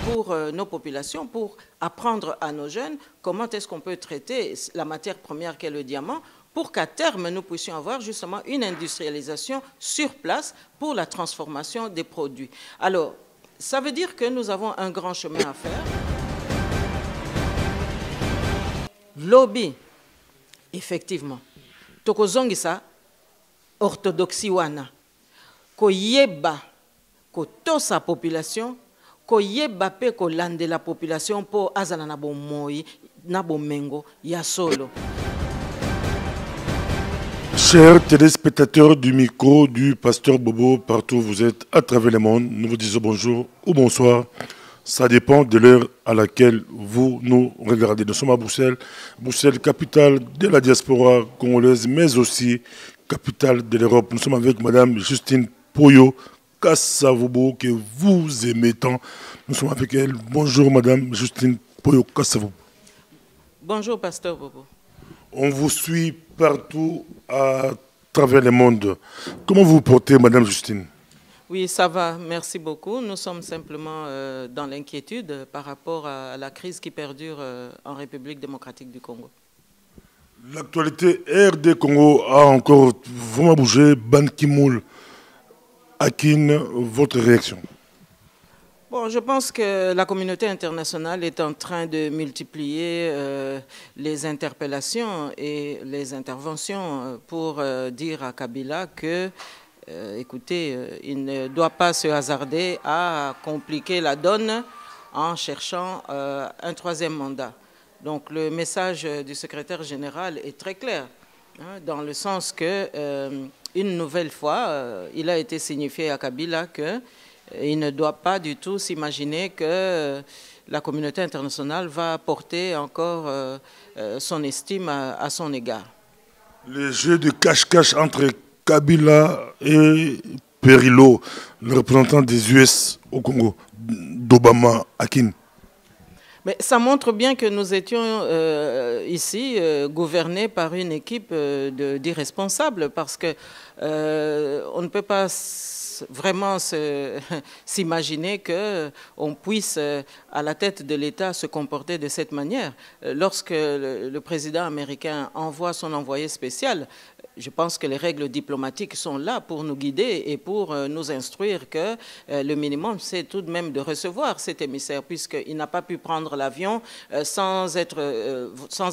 pour nos populations, pour apprendre à nos jeunes comment est-ce qu'on peut traiter la matière première qu'est le diamant, pour qu'à terme, nous puissions avoir justement une industrialisation sur place pour la transformation des produits. Alors, ça veut dire que nous avons un grand chemin à faire. Lobby, effectivement. Tokozongisa, orthodoxie wana. Koyeba, kotosa population, koyeba pe kolande la population pour azana na bomoi, na bomengo, ya solo. Chers téléspectateurs du micro du Pasteur Bobo, partout où vous êtes à travers le monde, nous vous disons bonjour ou bonsoir. Ça dépend de l'heure à laquelle vous nous regardez. Nous sommes à Bruxelles, Bruxelles, capitale de la diaspora congolaise, mais aussi capitale de l'Europe. Nous sommes avec Madame Justine Poyo Kassavobo, que vous aimez tant. Nous sommes avec elle. Bonjour Madame Justine Poyo Kassavobo. Bonjour Pasteur Bobo. On vous suit partout à travers le monde. Comment vous vous portez, Madame Justine? Oui, ça va, merci beaucoup. Nous sommes simplement dans l'inquiétude par rapport à la crise qui perdure en République démocratique du Congo. L'actualité RD Congo a encore vraiment bougé. Ban Ki-moon, Akin, votre réaction? Bon, je pense que la communauté internationale est en train de multiplier les interpellations et les interventions pour dire à Kabila que, écoutez, il ne doit pas se hasarder à compliquer la donne en cherchant un troisième mandat. Donc le message du secrétaire général est très clair, hein, dans le sens que, une nouvelle fois, il a été signifié à Kabila que il ne doit pas du tout s'imaginer que la communauté internationale va porter encore son estime à son égard. Les jeux de cache-cache entre Kabila et Perillo, le représentant des US au Congo, d'Obama, Akin. Mais ça montre bien que nous étions ici gouvernés par une équipe d'irresponsables, parce que on ne peut pas vraiment s'imaginer qu'on puisse, à la tête de l'État, se comporter de cette manière. Lorsque le président américain envoie son envoyé spécial, je pense que les règles diplomatiques sont là pour nous guider et pour nous instruire que le minimum, c'est tout de même de recevoir cet émissaire, puisqu'il n'a pas pu prendre l'avion sans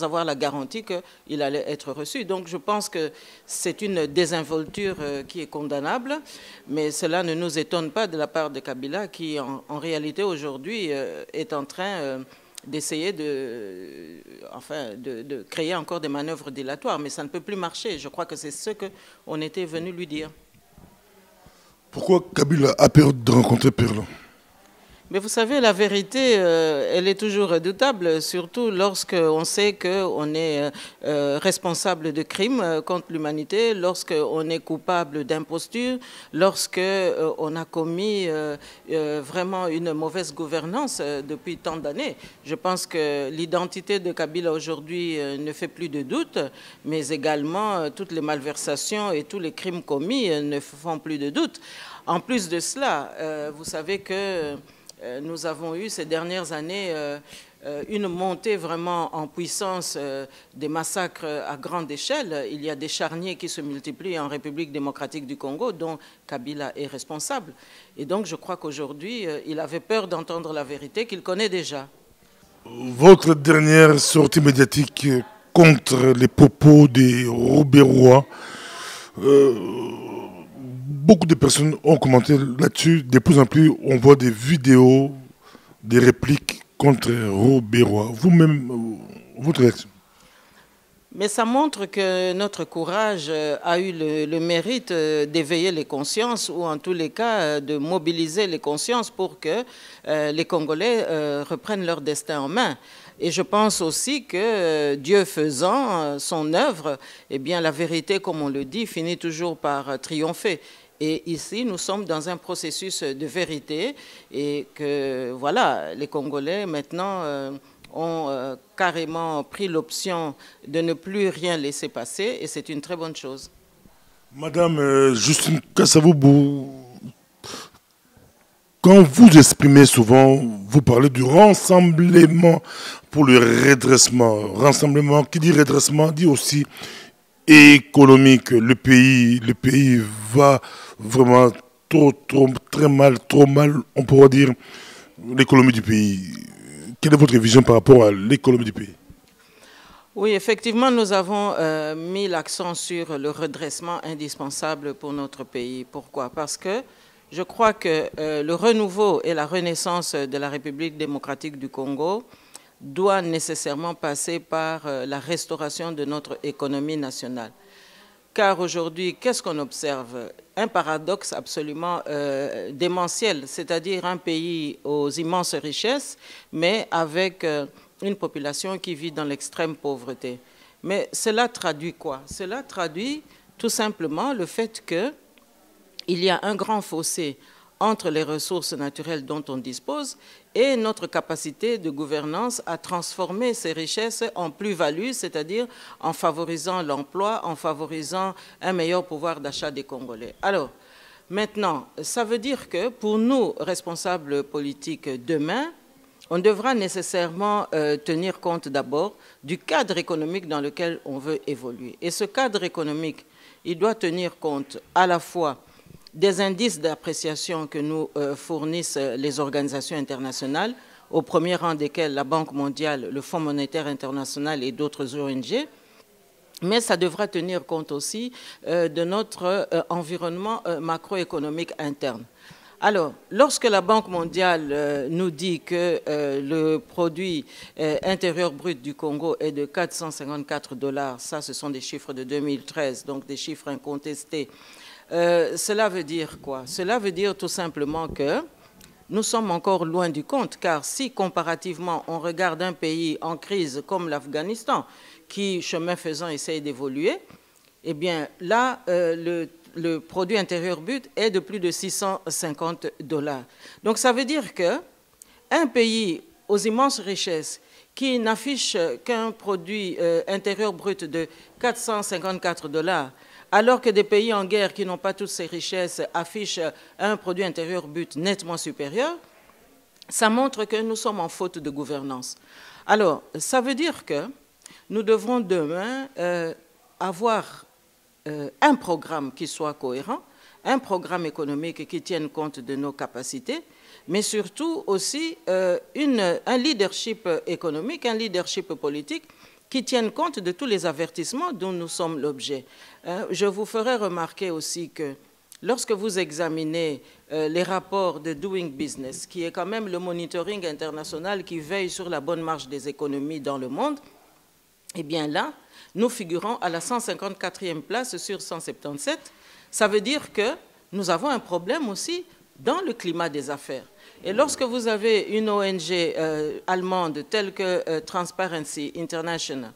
avoir la garantie qu'il allait être reçu. Donc je pense que c'est une désinvolture qui est condamnable, mais cela ne nous étonne pas de la part de Kabila, qui en réalité aujourd'hui est en train d'essayer de créer encore des manœuvres dilatoires, mais ça ne peut plus marcher. Je crois que c'est ce qu'on était venu lui dire. Pourquoi Kabila a peur de rencontrer Perillo? Mais vous savez, la vérité, elle est toujours redoutable, surtout lorsqu'on sait qu'on est responsable de crimes contre l'humanité, lorsqu'on est coupable d'imposture, lorsqu'on a commis vraiment une mauvaise gouvernance depuis tant d'années. Je pense que l'identité de Kabila aujourd'hui ne fait plus de doute, mais également toutes les malversations et tous les crimes commis ne font plus de doute. En plus de cela, vous savez que nous avons eu ces dernières années une montée vraiment en puissance des massacres à grande échelle. Il y a des charniers qui se multiplient en République démocratique du Congo, dont Kabila est responsable. Et donc je crois qu'aujourd'hui, il avait peur d'entendre la vérité qu'il connaît déjà. Votre dernière sortie médiatique contre les propos des Robérois, beaucoup de personnes ont commenté là-dessus. De plus en plus, on voit des vidéos, des répliques contre Robérois. Vous-même, votre réaction? Mais ça montre que notre courage a eu le mérite d'éveiller les consciences, ou en tous les cas de mobiliser les consciences pour que les Congolais reprennent leur destin en main. Et je pense aussi que Dieu faisant son œuvre, eh bien la vérité, comme on le dit, finit toujours par triompher. Et ici, nous sommes dans un processus de vérité et que, voilà, les Congolais, maintenant, ont carrément pris l'option de ne plus rien laisser passer et c'est une très bonne chose. Madame Justine Kassavobo, quand vous exprimez souvent, vous parlez du rassemblement pour le redressement. Rassemblement, qui dit redressement, dit aussi économique. Le pays va vraiment très mal, on pourrait dire, l'économie du pays. Quelle est votre vision par rapport à l'économie du pays? Oui, effectivement, nous avons mis l'accent sur le redressement indispensable pour notre pays. Pourquoi? Parce que je crois que le renouveau et la renaissance de la République démocratique du Congo doit nécessairement passer par la restauration de notre économie nationale. Car aujourd'hui, qu'est-ce qu'on observe? Un paradoxe absolument démentiel, c'est-à-dire un pays aux immenses richesses, mais avec une population qui vit dans l'extrême pauvreté. Mais cela traduit quoi? Cela traduit tout simplement le fait qu'il y a un grand fossé entre les ressources naturelles dont on dispose et notre capacité de gouvernance à transformer ces richesses en plus-value, c'est-à-dire en favorisant l'emploi, en favorisant un meilleur pouvoir d'achat des Congolais. Alors, maintenant, ça veut dire que pour nous, responsables politiques demain, on devra nécessairement tenir compte d'abord du cadre économique dans lequel on veut évoluer. Et ce cadre économique, il doit tenir compte à la fois des indices d'appréciation que nous fournissent les organisations internationales, au premier rang desquelles la Banque mondiale, le Fonds monétaire international et d'autres ONG, mais ça devra tenir compte aussi de notre environnement macroéconomique interne. Alors, lorsque la Banque mondiale nous dit que le produit intérieur brut du Congo est de 454 $, ça ce sont des chiffres de 2013, donc des chiffres incontestés, cela veut dire quoi? Cela veut dire tout simplement que nous sommes encore loin du compte, car si comparativement on regarde un pays en crise comme l'Afghanistan, qui chemin faisant essaye d'évoluer, eh bien là le produit intérieur brut est de plus de 650 $. Donc ça veut dire qu'un pays aux immenses richesses qui n'affiche qu'un produit intérieur brut de 454 $, alors que des pays en guerre qui n'ont pas toutes ces richesses affichent un produit intérieur brut nettement supérieur, ça montre que nous sommes en faute de gouvernance. Alors, ça veut dire que nous devrons demain avoir un programme qui soit cohérent, un programme économique qui tienne compte de nos capacités, mais surtout aussi un leadership économique, un leadership politique qui tiennent compte de tous les avertissements dont nous sommes l'objet. Je vous ferai remarquer aussi que lorsque vous examinez les rapports de Doing Business, qui est quand même le monitoring international qui veille sur la bonne marche des économies dans le monde, eh bien là, nous figurons à la 154e place sur 177. Ça veut dire que nous avons un problème aussi dans le climat des affaires. Et lorsque vous avez une ONG allemande telle que Transparency International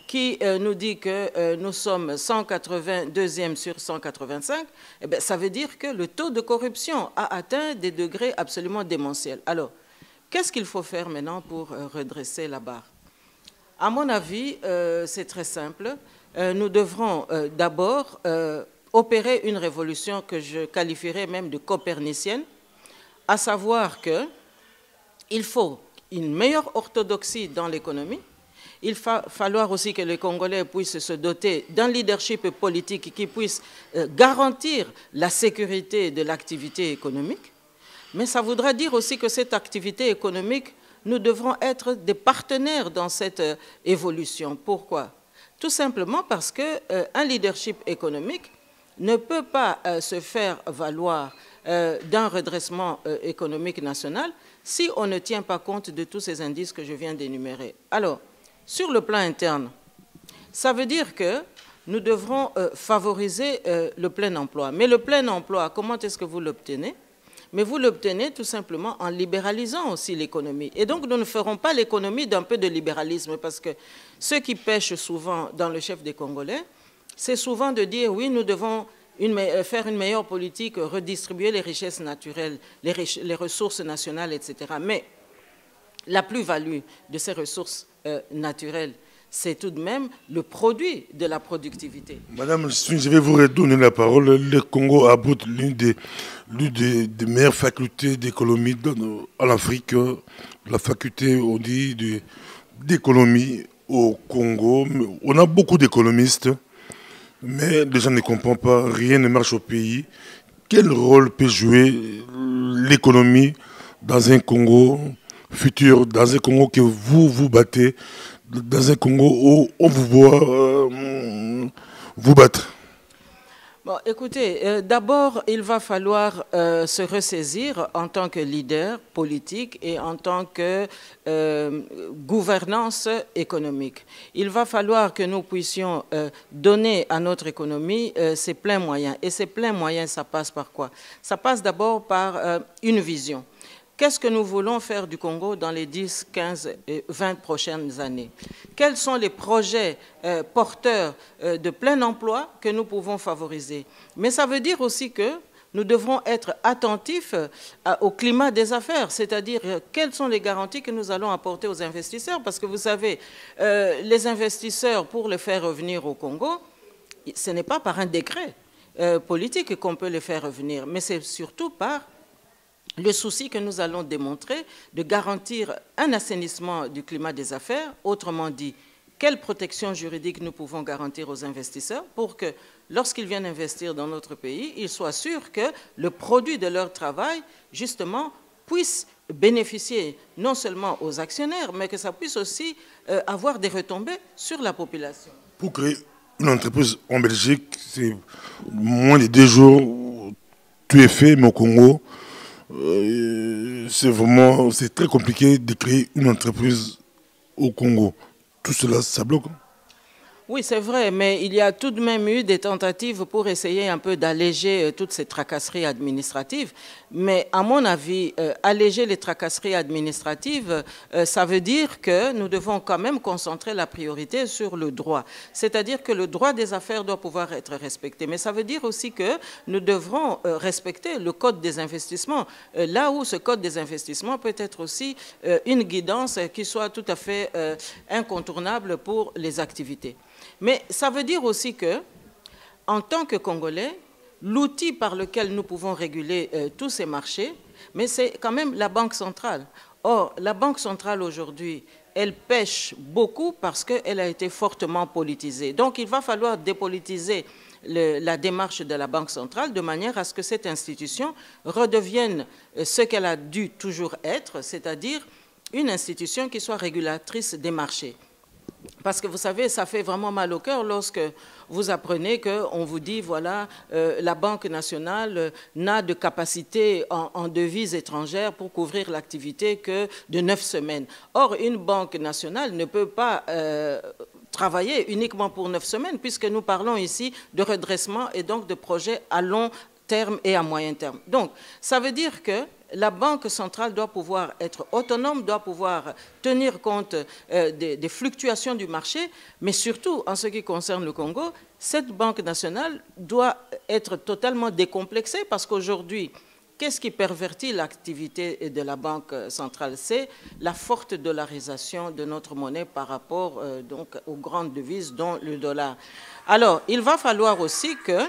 qui nous dit que nous sommes 182e sur 185, eh bien, ça veut dire que le taux de corruption a atteint des degrés absolument démentiels. Alors, qu'est-ce qu'il faut faire maintenant pour redresser la barre? À mon avis, c'est très simple. Nous devrons d'abord opérer une révolution que je qualifierais même de copernicienne, à savoir qu'il faut une meilleure orthodoxie dans l'économie. Il va falloir aussi que les Congolais puissent se doter d'un leadership politique qui puisse garantir la sécurité de l'activité économique. Mais ça voudra dire aussi que cette activité économique, nous devrons être des partenaires dans cette évolution. Pourquoi? Tout simplement parce qu'un leadership économique ne peut pas se faire valoir d'un redressement économique national si on ne tient pas compte de tous ces indices que je viens d'énumérer. Alors, sur le plan interne, ça veut dire que nous devrons favoriser le plein emploi. Mais le plein emploi, comment est-ce que vous l'obtenez? Mais vous l'obtenez tout simplement en libéralisant aussi l'économie. Et donc, nous ne ferons pas l'économie d'un peu de libéralisme, parce que ceux qui pêchent souvent dans le chef des Congolais, c'est souvent de dire, oui, nous devons faire une meilleure politique, redistribuer les richesses naturelles, les ressources nationales, etc. Mais la plus-value de ces ressources naturelles, c'est tout de même le produit de la productivité. Madame, je vais vous redonner la parole. Le Congo abrite l'une des meilleures facultés d'économie en Afrique, la faculté, on dit, d'économie au Congo. On a beaucoup d'économistes, mais les gens ne comprennent pas, rien ne marche au pays. Quel rôle peut jouer l'économie dans un Congo futur, dans un Congo que vous vous battez, dans un Congo où on vous voit vous battre? Bon, écoutez, d'abord, il va falloir se ressaisir en tant que leader politique et en tant que gouvernance économique. Il va falloir que nous puissions donner à notre économie ses pleins moyens. Et ces pleins moyens, ça passe par quoi? Ça passe d'abord par une vision. Qu'est-ce que nous voulons faire du Congo dans les 10, 15 et 20 prochaines années? Quels sont les projets porteurs de plein emploi que nous pouvons favoriser? Mais ça veut dire aussi que nous devrons être attentifs au climat des affaires, c'est-à-dire quelles sont les garanties que nous allons apporter aux investisseurs, parce que vous savez, les investisseurs, pour les faire revenir au Congo, ce n'est pas par un décret politique qu'on peut les faire revenir, mais c'est surtout par le souci que nous allons démontrer de garantir un assainissement du climat des affaires, autrement dit, quelle protection juridique nous pouvons garantir aux investisseurs pour que, lorsqu'ils viennent investir dans notre pays, ils soient sûrs que le produit de leur travail, justement, puisse bénéficier non seulement aux actionnaires, mais que ça puisse aussi avoir des retombées sur la population. Pour créer une entreprise en Belgique, c'est moins de 2 jours, tout est fait, mais au Congo, c'est très compliqué de créer une entreprise au Congo. Tout cela, ça bloque. Oui, c'est vrai, mais il y a tout de même eu des tentatives pour essayer un peu d'alléger toutes ces tracasseries administratives. Mais à mon avis, alléger les tracasseries administratives, ça veut dire que nous devons quand même concentrer la priorité sur le droit. C'est-à-dire que le droit des affaires doit pouvoir être respecté. Mais ça veut dire aussi que nous devrons respecter le code des investissements, là où ce code des investissements peut être aussi une guidance qui soit tout à fait incontournable pour les activités. Mais ça veut dire aussi que, en tant que Congolais, l'outil par lequel nous pouvons réguler tous ces marchés, mais c'est quand même la Banque centrale. Or, la Banque centrale aujourd'hui, elle pêche beaucoup parce qu'elle a été fortement politisée. Donc, il va falloir dépolitiser la démarche de la Banque centrale de manière à ce que cette institution redevienne ce qu'elle a dû toujours être, c'est-à-dire une institution qui soit régulatrice des marchés. Parce que vous savez, ça fait vraiment mal au cœur lorsque vous apprenez qu'on vous dit, voilà, la Banque nationale n'a de capacité en devises étrangères pour couvrir l'activité que de 9 semaines. Or, une Banque nationale ne peut pas travailler uniquement pour 9 semaines, puisque nous parlons ici de redressement et donc de projets à long terme et à moyen terme. Donc, ça veut dire que la Banque centrale doit pouvoir être autonome, doit pouvoir tenir compte des fluctuations du marché, mais surtout, en ce qui concerne le Congo, cette Banque nationale doit être totalement décomplexée parce qu'aujourd'hui, qu'est-ce qui pervertit l'activité de la Banque centrale? C'est la forte dollarisation de notre monnaie par rapport donc, aux grandes devises, dont le dollar. Alors, il va falloir aussi que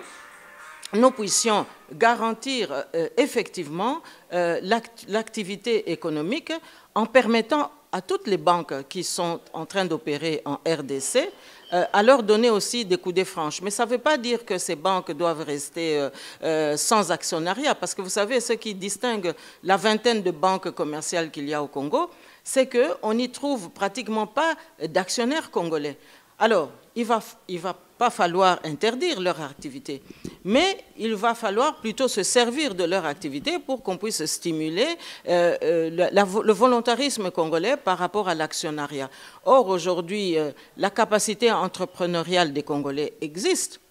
nous puissions garantir effectivement l'activité économique en permettant à toutes les banques qui sont en train d'opérer en RDC à leur donner aussi des coudées franches. Mais ça ne veut pas dire que ces banques doivent rester sans actionnariat, parce que vous savez, ce qui distingue la vingtaine de banques commerciales qu'il y a au Congo, c'est qu'on n'y trouve pratiquement pas d'actionnaires congolais. Alors, il va pas falloir interdire leur activité, mais il va falloir plutôt se servir de leur activité pour qu'on puisse stimuler le volontarisme congolais par rapport à l'actionnariat. Or, aujourd'hui, la capacité entrepreneuriale des Congolais existe,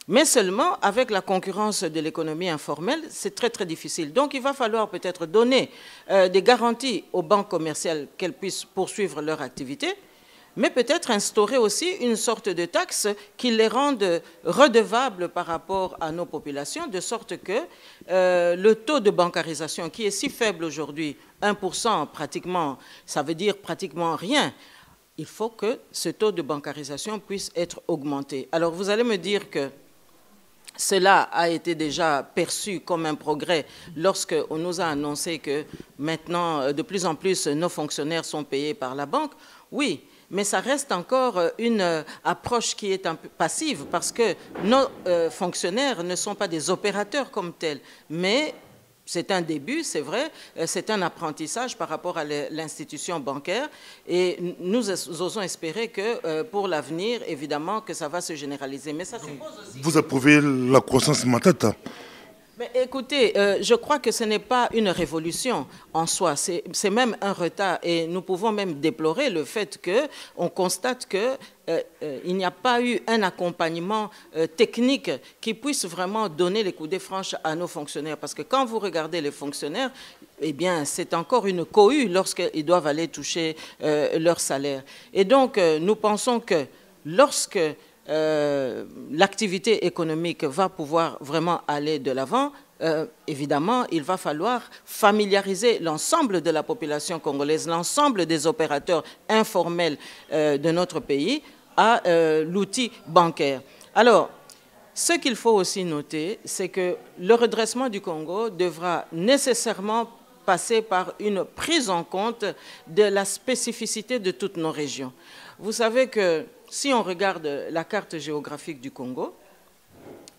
mais seulement avec la concurrence de l'économie informelle, c'est très très difficile. Donc il va falloir peut-être donner des garanties aux banques commerciales qu'elles puissent poursuivre leur activité, mais peut-être instaurer aussi une sorte de taxe qui les rende redevables par rapport à nos populations, de sorte que le taux de bancarisation qui est si faible aujourd'hui, 1% pratiquement, ça veut dire pratiquement rien, il faut que ce taux de bancarisation puisse être augmenté. Alors vous allez me dire que cela a été déjà perçu comme un progrès lorsqu'on nous a annoncé que maintenant, de plus en plus, nos fonctionnaires sont payés par la banque. Oui, mais ça reste encore une approche qui est un peu passive parce que nos fonctionnaires ne sont pas des opérateurs comme tels, mais c'est un début, c'est vrai, c'est un apprentissage par rapport à l'institution bancaire et nous osons espérer que pour l'avenir, évidemment, que ça va se généraliser. Mais ça suppose aussi... Vous approuvez la croissance matata? Mais écoutez, je crois que ce n'est pas une révolution en soi, c'est même un retard et nous pouvons même déplorer le fait qu'on constate qu'il n'y a pas eu un accompagnement technique qui puisse vraiment donner les coudées franches à nos fonctionnaires. Parce que quand vous regardez les fonctionnaires, eh bien, c'est encore une cohue lorsqu'ils doivent aller toucher leur salaire. Et donc, nous pensons que lorsque l'activité économique va pouvoir vraiment aller de l'avant, évidemment, il va falloir familiariser l'ensemble de la population congolaise, l'ensemble des opérateurs informels de notre pays à l'outil bancaire. Alors, ce qu'il faut aussi noter, c'est que le redressement du Congo devra nécessairement passer par une prise en compte de la spécificité de toutes nos régions. Vous savez que si on regarde la carte géographique du Congo,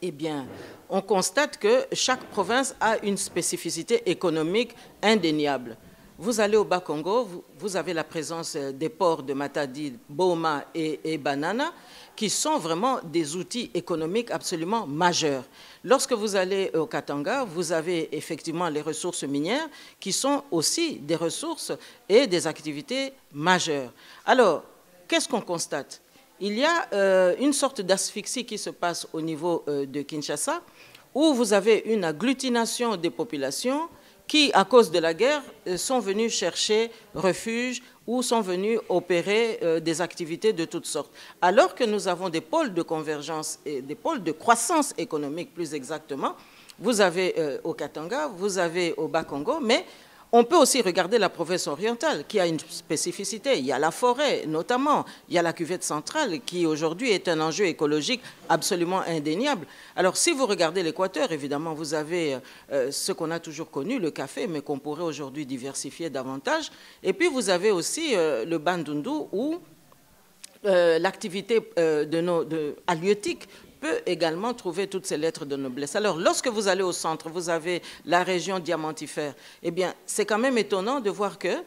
eh bien, on constate que chaque province a une spécificité économique indéniable. Vous allez au Bas-Congo, vous avez la présence des ports de Matadi, Boma et Banana, qui sont vraiment des outils économiques absolument majeurs. Lorsque vous allez au Katanga, vous avez effectivement les ressources minières, qui sont aussi des ressources et des activités majeures. Alors, qu'est-ce qu'on constate ? Il y a une sorte d'asphyxie qui se passe au niveau de Kinshasa, où vous avez une agglutination des populations qui, à cause de la guerre, sont venus chercher refuge ou sont venus opérer des activités de toutes sortes. Alors que nous avons des pôles de convergence et des pôles de croissance économique, plus exactement, vous avez au Katanga, vous avez au Bas-Congo, mais on peut aussi regarder la province orientale qui a une spécificité. Il y a la forêt notamment, il y a la cuvette centrale qui aujourd'hui est un enjeu écologique absolument indéniable. Alors si vous regardez l'Équateur, évidemment vous avez ce qu'on a toujours connu, le café, mais qu'on pourrait aujourd'hui diversifier davantage. Et puis vous avez aussi le Bandundu où l'activité halieutique peut également trouver toutes ces lettres de noblesse. Alors, lorsque vous allez au centre, vous avez la région diamantifère. Eh bien, c'est quand même étonnant de voir que,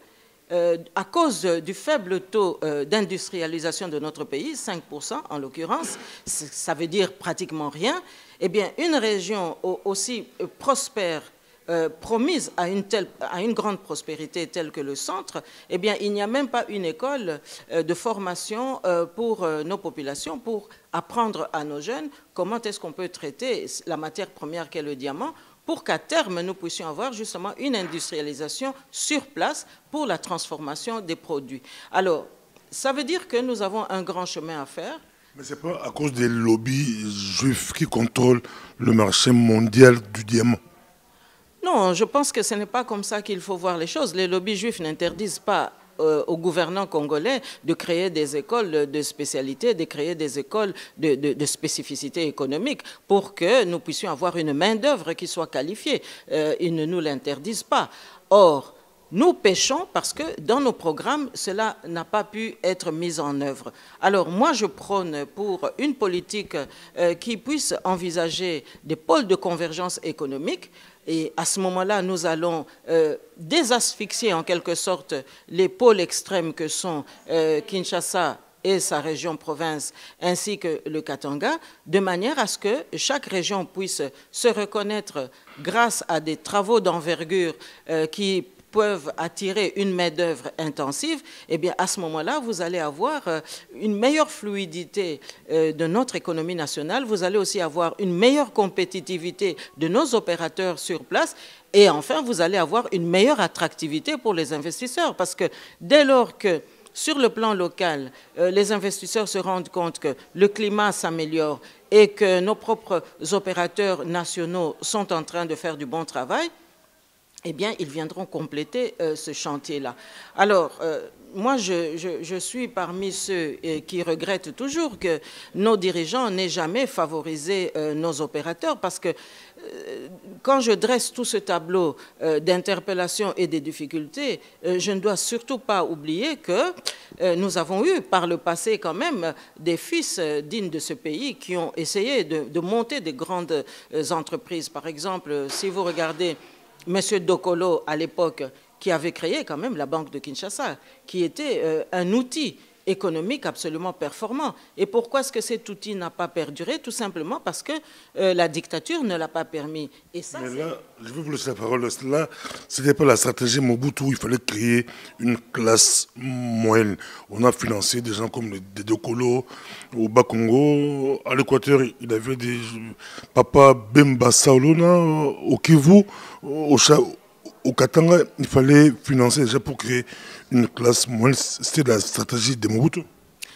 à cause du faible taux d'industrialisation de notre pays, 5% en l'occurrence, ça veut dire pratiquement rien, eh bien, une région aussi prospère, promise à une grande prospérité telle que le centre, eh bien, il n'y a même pas une école de formation pour nos populations, pour apprendre à nos jeunes comment est-ce qu'on peut traiter la matière première qu'est le diamant, pour qu'à terme, nous puissions avoir justement une industrialisation sur place pour la transformation des produits. Alors, ça veut dire que nous avons un grand chemin à faire. Mais ce n'est pas à cause des lobbies juifs qui contrôlent le marché mondial du diamant? Non, je pense que ce n'est pas comme ça qu'il faut voir les choses. Les lobbies juifs n'interdisent pas aux gouvernants congolais de créer des écoles de spécialité, de créer des écoles de spécificité économique pour que nous puissions avoir une main-d'œuvre qui soit qualifiée. Ils ne nous l'interdisent pas. Or, nous pêchons parce que dans nos programmes, cela n'a pas pu être mis en œuvre. Alors moi, je prône pour une politique qui puisse envisager des pôles de convergence économique. Et à ce moment-là, nous allons désasphyxier en quelque sorte les pôles extrêmes que sont Kinshasa et sa région province, ainsi que le Katanga, de manière à ce que chaque région puisse se reconnaître grâce à des travaux d'envergure qui peuvent attirer une main-d'œuvre intensive, eh bien, à ce moment-là, vous allez avoir une meilleure fluidité de notre économie nationale, vous allez aussi avoir une meilleure compétitivité de nos opérateurs sur place, et enfin, vous allez avoir une meilleure attractivité pour les investisseurs, parce que dès lors que sur le plan local, les investisseurs se rendent compte que le climat s'améliore et que nos propres opérateurs nationaux sont en train de faire du bon travail, eh bien, ils viendront compléter ce chantier-là. Alors, moi, je suis parmi ceux qui regrettent toujours que nos dirigeants n'aient jamais favorisé nos opérateurs, parce que quand je dresse tout ce tableau d'interpellations et des difficultés, je ne dois surtout pas oublier que nous avons eu par le passé quand même des fils dignes de ce pays qui ont essayé de monter des grandes entreprises. Par exemple, si vous regardez M. Dokolo, à l'époque, qui avait créé quand même la Banque de Kinshasa, qui était un outil économique absolument performant. Et pourquoi est-ce que cet outil n'a pas perduré? Tout simplement parce que la dictature ne l'a pas permis. Et ça, mais là, je vais vous laisser la parole. Là, ce n'était pas la stratégie Mobutu, il fallait créer une classe moyenne. On a financé des gens comme des Dokolo au Bas-Congo. À l'Équateur, il avait des Papa Bemba Saolona au Kivu, au Katanga. Il fallait financer déjà pour créer une classe moyenne. C'était la stratégie de Mobutu.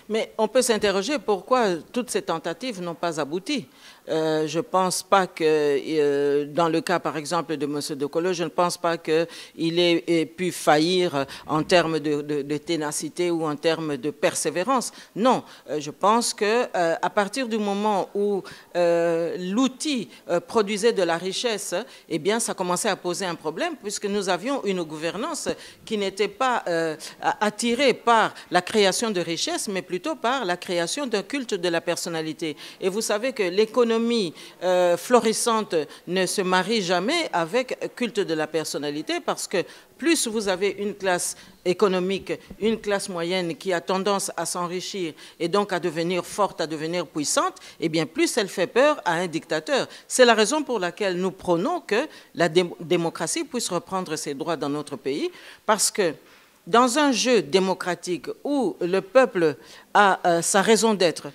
Mais on peut s'interroger pourquoi toutes ces tentatives n'ont pas abouti. Je ne pense pas que, dans le cas par exemple de M. Dokolo, je ne pense pas qu'il ait pu faillir en termes de ténacité ou en termes de persévérance. Non, je pense qu'à partir du moment où l'outil produisait de la richesse, eh bien ça commençait à poser un problème, puisque nous avions une gouvernance qui n'était pas attirée par la création de richesses, mais plutôt par la création d'un culte de la personnalité. Et vous savez que l'économie florissante ne se marie jamais avec culte de la personnalité, parce que plus vous avez une classe économique, une classe moyenne qui a tendance à s'enrichir et donc à devenir forte, à devenir puissante, eh bien plus elle fait peur à un dictateur. C'est la raison pour laquelle nous prônons que la démocratie puisse reprendre ses droits dans notre pays, parce que dans un jeu démocratique où le peuple a sa raison d'être,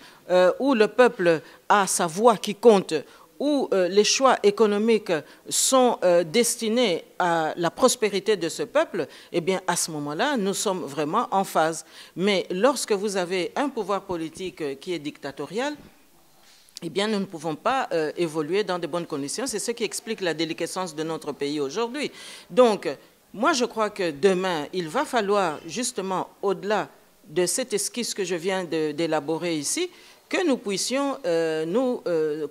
où le peuple a sa voix qui compte, où les choix économiques sont destinés à la prospérité de ce peuple, eh bien, à ce moment-là, nous sommes vraiment en phase. Mais lorsque vous avez un pouvoir politique qui est dictatorial, eh bien, nous ne pouvons pas évoluer dans de bonnes conditions. C'est ce qui explique la déliquescence de notre pays aujourd'hui. Donc, moi, je crois que demain, il va falloir, justement, au-delà de cette esquisse que je viens d'élaborer ici, que nous puissions nous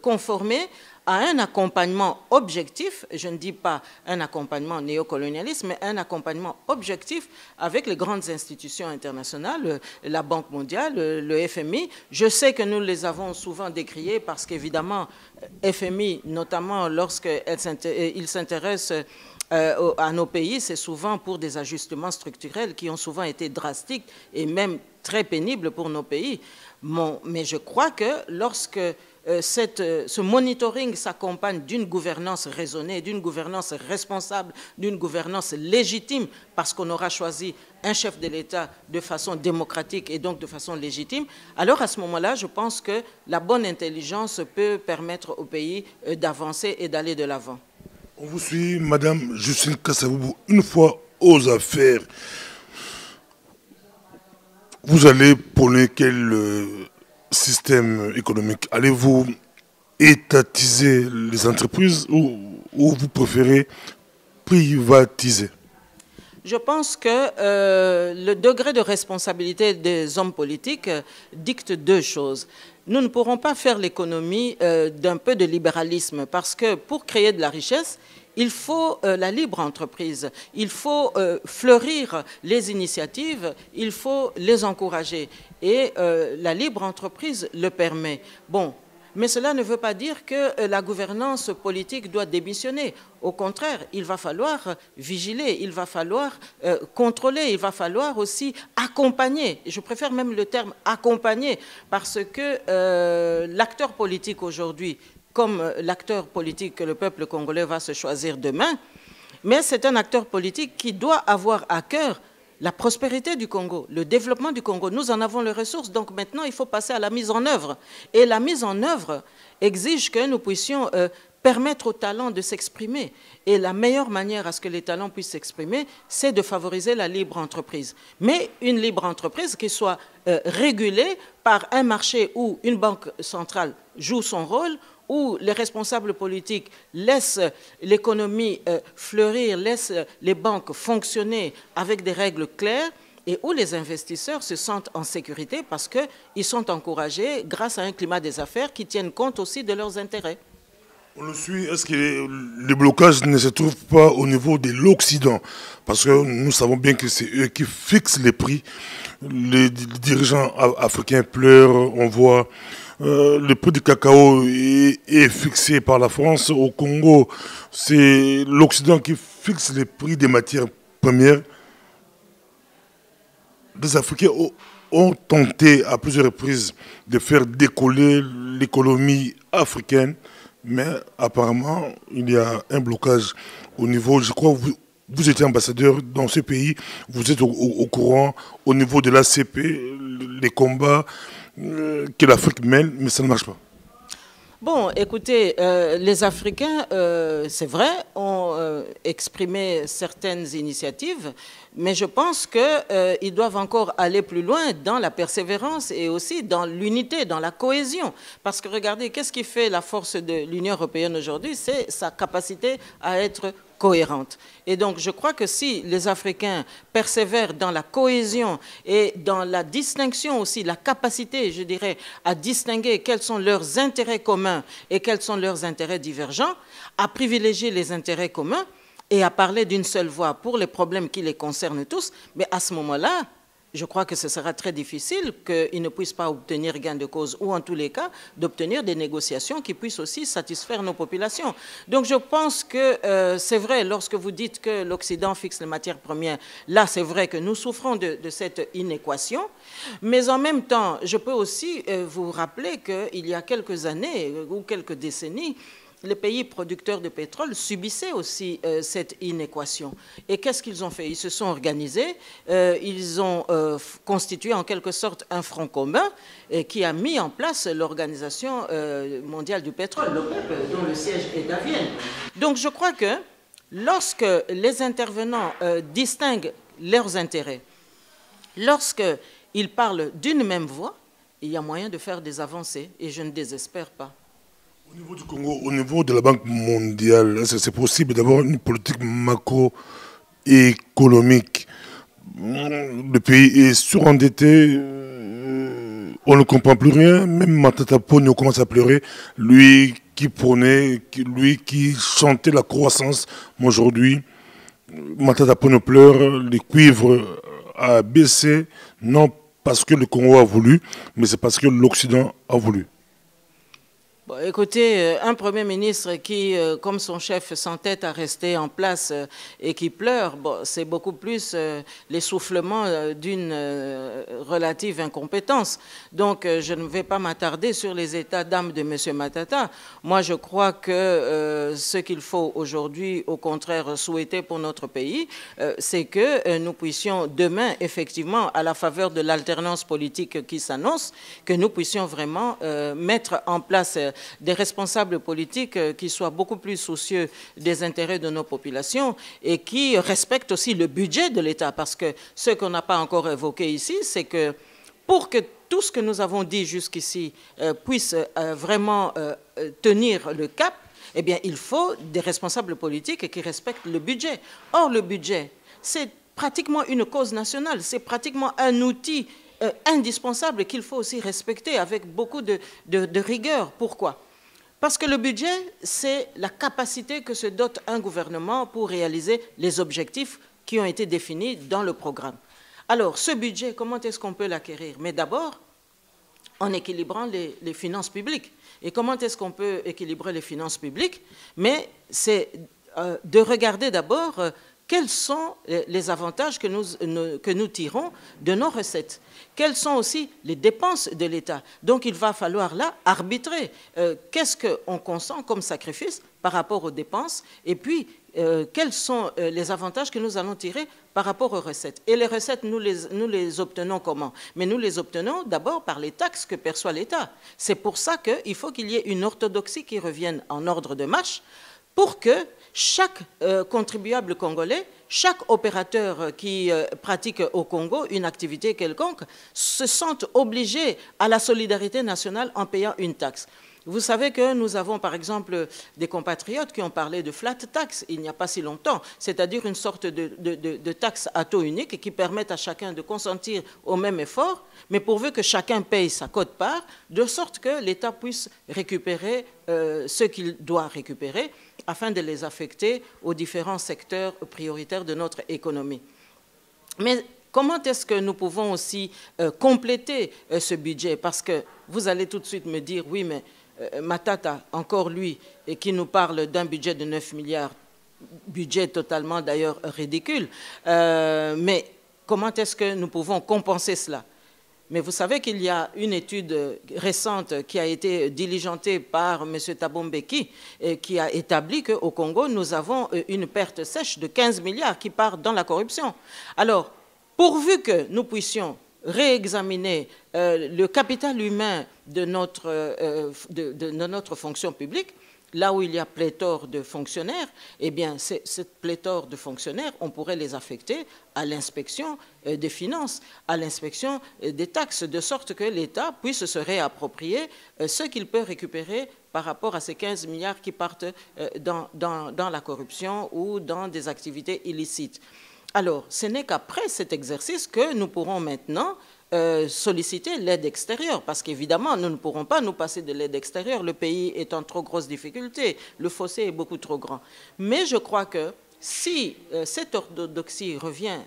conformer à un accompagnement objectif, je ne dis pas un accompagnement néocolonialiste, mais un accompagnement objectif avec les grandes institutions internationales, la Banque mondiale, le FMI. Je sais que nous les avons souvent décriés parce qu'évidemment, FMI, notamment lorsqu'il s'intéresse à nos pays, c'est souvent pour des ajustements structurels qui ont souvent été drastiques et même très pénibles pour nos pays. Mais je crois que lorsque ce monitoring s'accompagne d'une gouvernance raisonnée, d'une gouvernance responsable, d'une gouvernance légitime, parce qu'on aura choisi un chef de l'État de façon démocratique et donc de façon légitime, alors à ce moment-là, je pense que la bonne intelligence peut permettre au pays d'avancer et d'aller de l'avant. On vous suit, Madame Justine Kasavubu. Une fois aux affaires, vous allez prôner quel système économique? Allez-vous étatiser les entreprises ou vous préférez privatiser? Je pense que le degré de responsabilité des hommes politiques dicte deux choses. Nous ne pourrons pas faire l'économie d'un peu de libéralisme, parce que pour créer de la richesse, il faut la libre entreprise, il faut fleurir les initiatives, il faut les encourager. Et la libre entreprise le permet. Bon, mais cela ne veut pas dire que la gouvernance politique doit démissionner. Au contraire, il va falloir vigiler, il va falloir contrôler, il va falloir aussi accompagner. Je préfère même le terme accompagner, parce que l'acteur politique aujourd'hui, comme l'acteur politique que le peuple congolais va se choisir demain, mais c'est un acteur politique qui doit avoir à cœur la prospérité du Congo, le développement du Congo. Nous en avons les ressources, donc maintenant il faut passer à la mise en œuvre. Et la mise en œuvre exige que nous puissions permettre aux talents de s'exprimer. Et la meilleure manière à ce que les talents puissent s'exprimer, c'est de favoriser la libre entreprise. Mais une libre entreprise qui soit régulée par un marché où une banque centrale joue son rôle, où les responsables politiques laissent l'économie fleurir, laissent les banques fonctionner avec des règles claires, et où les investisseurs se sentent en sécurité parce qu'ils sont encouragés grâce à un climat des affaires qui tiennent compte aussi de leurs intérêts. On le suit. Est-ce que les blocages ne se trouvent pas au niveau de l'Occident? Parce que nous savons bien que c'est eux qui fixent les prix. Les dirigeants africains pleurent. On voit le prix du cacao est fixé par la France. Au Congo, c'est l'Occident qui fixe les prix des matières premières. Les Africains ont tenté à plusieurs reprises de faire décoller l'économie africaine, mais apparemment, il y a un blocage au niveau, je crois, vous étiez ambassadeur dans ce pays, vous êtes au courant au niveau de l'ACP, les combats que l'Afrique mène, mais ça ne marche pas. Bon, écoutez, les Africains, c'est vrai, ont exprimé certaines initiatives, mais je pense qu'ils doivent encore aller plus loin dans la persévérance et aussi dans l'unité, dans la cohésion. Parce que regardez, qu'est-ce qui fait la force de l'Union européenne aujourd'hui? C'est sa capacité à être cohérente. Et donc, je crois que si les Africains persévèrent dans la cohésion et dans la distinction aussi, la capacité, je dirais, à distinguer quels sont leurs intérêts communs et quels sont leurs intérêts divergents, à privilégier les intérêts communs et à parler d'une seule voix pour les problèmes qui les concernent tous, mais à ce moment-là, je crois que ce sera très difficile qu'ils ne puissent pas obtenir gain de cause ou en tous les cas d'obtenir des négociations qui puissent aussi satisfaire nos populations. Donc je pense que c'est vrai, lorsque vous dites que l'Occident fixe les matières premières, là c'est vrai que nous souffrons de cette inéquation, mais en même temps, je peux aussi vous rappeler qu'il y a quelques années ou quelques décennies, les pays producteurs de pétrole subissaient aussi cette inéquation. Et qu'est-ce qu'ils ont fait? Ils se sont organisés, ils ont constitué en quelque sorte un front commun qui a mis en place l'Organisation mondiale du pétrole, l'OPEP, dont le siège est à Vienne. Donc je crois que lorsque les intervenants distinguent leurs intérêts, lorsqu'ils parlent d'une même voix, il y a moyen de faire des avancées et je ne désespère pas. Au niveau du Congo, au niveau de la Banque mondiale, c'est possible d'avoir une politique macroéconomique. Le pays est surendetté, on ne comprend plus rien. Même Matata Ponyo commence à pleurer. Lui qui prônait, lui qui chantait la croissance. Aujourd'hui, Matata Ponyo pleure, le cuivre a baissé, non parce que le Congo a voulu, mais c'est parce que l'Occident a voulu. Bon, écoutez, un Premier ministre qui, comme son chef, s'entête à rester en place et qui pleure, bon, c'est beaucoup plus l'essoufflement d'une relative incompétence. Donc, je ne vais pas m'attarder sur les états d'âme de M. Matata. Moi, je crois que ce qu'il faut aujourd'hui, au contraire, souhaiter pour notre pays, c'est que nous puissions demain, effectivement, à la faveur de l'alternance politique qui s'annonce, que nous puissions vraiment mettre en place des responsables politiques qui soient beaucoup plus soucieux des intérêts de nos populations et qui respectent aussi le budget de l'État. Parce que ce qu'on n'a pas encore évoqué ici, c'est que pour que tout ce que nous avons dit jusqu'ici puisse vraiment tenir le cap, eh bien, il faut des responsables politiques qui respectent le budget. Or, le budget, c'est pratiquement une cause nationale, c'est pratiquement un outil indispensable qu'il faut aussi respecter avec beaucoup de rigueur. Pourquoi? Parce que le budget, c'est la capacité que se dote un gouvernement pour réaliser les objectifs qui ont été définis dans le programme. Alors, ce budget, comment est-ce qu'on peut l'acquérir? Mais d'abord, en équilibrant les finances publiques. Et comment est-ce qu'on peut équilibrer les finances publiques? Mais c'est de regarder d'abord quels sont les avantages que nous tirons de nos recettes. Quelles sont aussi les dépenses de l'État? Donc il va falloir là arbitrer. Qu'est-ce qu'on consent comme sacrifice par rapport aux dépenses? Et puis, quels sont les avantages que nous allons tirer par rapport aux recettes? Et les recettes, nous les obtenons comment? Mais nous les obtenons d'abord par les taxes que perçoit l'État. C'est pour ça qu'il faut qu'il y ait une orthodoxie qui revienne en ordre de marche pour que chaque contribuable congolais, chaque opérateur qui pratique au Congo une activité quelconque se sente obligé à la solidarité nationale en payant une taxe. Vous savez que nous avons par exemple des compatriotes qui ont parlé de flat tax il n'y a pas si longtemps, c'est-à-dire une sorte de taxe à taux unique qui permettent à chacun de consentir au même effort, mais pourvu que chacun paye sa quote-part, de sorte que l'État puisse récupérer ce qu'il doit récupérer afin de les affecter aux différents secteurs prioritaires de notre économie. Mais comment est-ce que nous pouvons aussi compléter ce budget? Parce que vous allez tout de suite me dire, oui, mais Matata, encore lui, et qui nous parle d'un budget de 9 milliards, budget totalement d'ailleurs ridicule, mais comment est-ce que nous pouvons compenser cela? Mais vous savez qu'il y a une étude récente qui a été diligentée par M. Thabo Mbeki qui a établi qu'au Congo, nous avons une perte sèche de 15 milliards qui part dans la corruption. Alors, pourvu que nous puissions réexaminer le capital humain de notre fonction publique, là où il y a pléthore de fonctionnaires, eh bien, cette pléthore de fonctionnaires, on pourrait les affecter à l'inspection des finances, à l'inspection des taxes, de sorte que l'État puisse se réapproprier ce qu'il peut récupérer par rapport à ces 15 milliards qui partent dans la corruption ou dans des activités illicites. Alors, ce n'est qu'après cet exercice que nous pourrons maintenant solliciter l'aide extérieure, parce qu'évidemment, nous ne pourrons pas nous passer de l'aide extérieure. Le pays est en trop grosse difficulté, le fossé est beaucoup trop grand. Mais je crois que si cette orthodoxie revient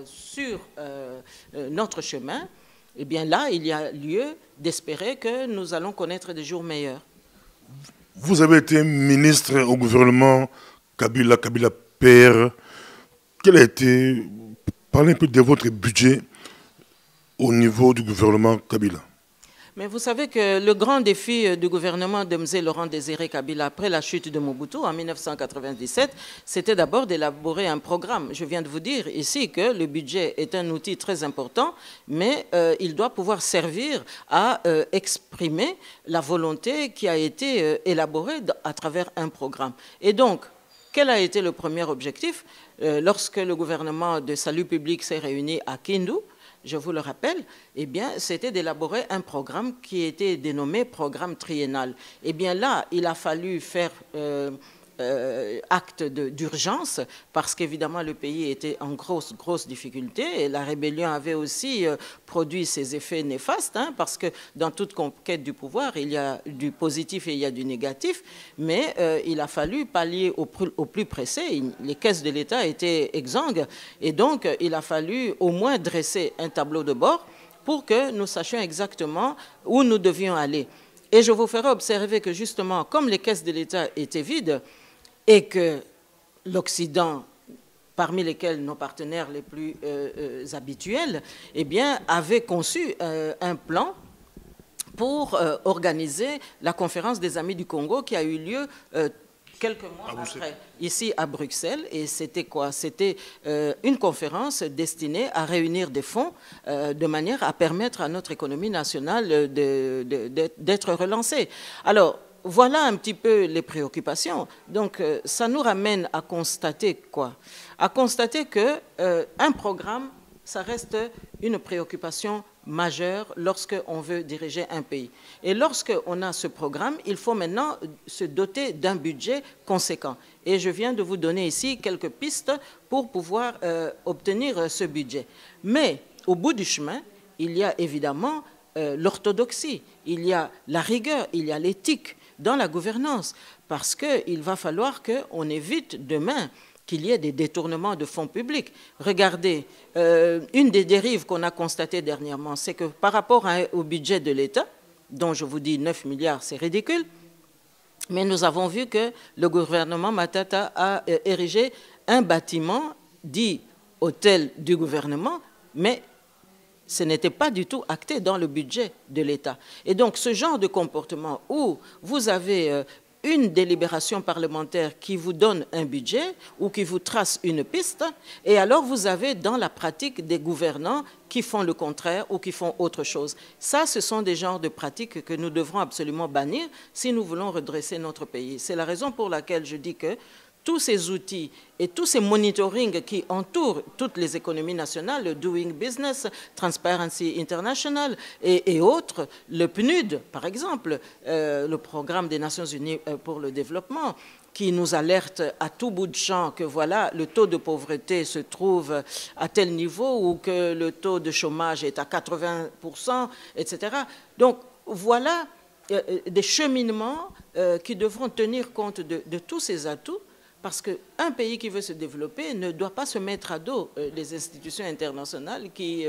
sur notre chemin, eh bien là, il y a lieu d'espérer que nous allons connaître des jours meilleurs. Vous avez été ministre au gouvernement Kabila père. Quel a été, parlez un peu de votre budget au niveau du gouvernement Kabila. Mais vous savez que le grand défi du gouvernement de M. Laurent Désiré Kabila après la chute de Mobutu en 1997, c'était d'abord d'élaborer un programme. Je viens de vous dire ici que le budget est un outil très important, mais il doit pouvoir servir à exprimer la volonté qui a été élaborée à travers un programme. Et donc, quel a été le premier objectif lorsque le gouvernement de salut public s'est réuni à Kindu? Je vous le rappelle, eh bien, c'était d'élaborer un programme qui était dénommé programme triennal. Eh bien là, il a fallu faire acte d'urgence parce qu'évidemment le pays était en grosse difficulté et la rébellion avait aussi produit ses effets néfastes parce que dans toute conquête du pouvoir, il y a du positif et il y a du négatif, mais il a fallu pallier au plus pressé. Les caisses de l'État étaient exsangues et donc il a fallu au moins dresser un tableau de bord pour que nous sachions exactement où nous devions aller. Et je vous ferai observer que justement, comme les caisses de l'État étaient vides, et que l'Occident, parmi lesquels nos partenaires les plus habituels, eh bien, avait conçu un plan pour organiser la conférence des Amis du Congo qui a eu lieu quelques mois après, ici à Bruxelles. Et c'était quoi? C'était une conférence destinée à réunir des fonds de manière à permettre à notre économie nationale d'être relancée. Alors, voilà un petit peu les préoccupations. Donc, ça nous ramène à constater quoi? À constater qu'un programme, ça reste une préoccupation majeure lorsqu'on veut diriger un pays. Et lorsqu'on a ce programme, il faut maintenant se doter d'un budget conséquent. Et je viens de vous donner ici quelques pistes pour pouvoir obtenir ce budget. Mais au bout du chemin, il y a évidemment l'orthodoxie, il y a la rigueur, il y a l'éthique dans la gouvernance, parce qu'il va falloir qu'on évite demain qu'il y ait des détournements de fonds publics. Regardez, une des dérives qu'on a constatées dernièrement, c'est que par rapport au budget de l'État, dont je vous dis 9 milliards, c'est ridicule, mais nous avons vu que le gouvernement Matata a érigé un bâtiment dit hôtel du gouvernement, mais ce n'était pas du tout acté dans le budget de l'État. Et donc, ce genre de comportement où vous avez une délibération parlementaire qui vous donne un budget ou qui vous trace une piste, et alors vous avez dans la pratique des gouvernants qui font le contraire ou qui font autre chose. Ça, ce sont des genres de pratiques que nous devrons absolument bannir si nous voulons redresser notre pays. C'est la raison pour laquelle je dis que tous ces outils et tous ces monitorings qui entourent toutes les économies nationales, le Doing Business, Transparency International et autres, le PNUD, par exemple, le Programme des Nations Unies pour le développement, qui nous alerte à tout bout de champ que voilà, le taux de pauvreté se trouve à tel niveau ou que le taux de chômage est à 80%, etc. Donc voilà des cheminements qui devront tenir compte de tous ces atouts, parce qu'un pays qui veut se développer ne doit pas se mettre à dos les institutions internationales qui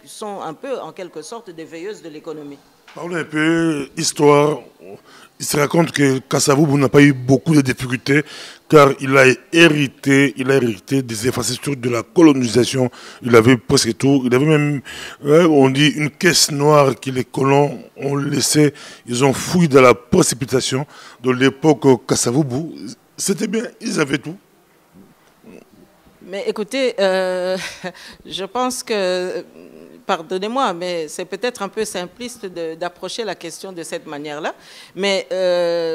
sont un peu, en quelque sorte, des veilleuses de l'économie. Parlons un peu histoire. Il se raconte que Kasavubu n'a pas eu beaucoup de difficultés car il a hérité des infrastructures de la colonisation. Il avait presque tout. Il avait même, on dit, une caisse noire que les colons ont laissée. Ils ont fouillé dans la précipitation de l'époque Kasavubu. C'était bien, ils avaient tout. Mais écoutez, je pense que, pardonnez-moi, mais c'est peut-être un peu simpliste d'approcher la question de cette manière-là, mais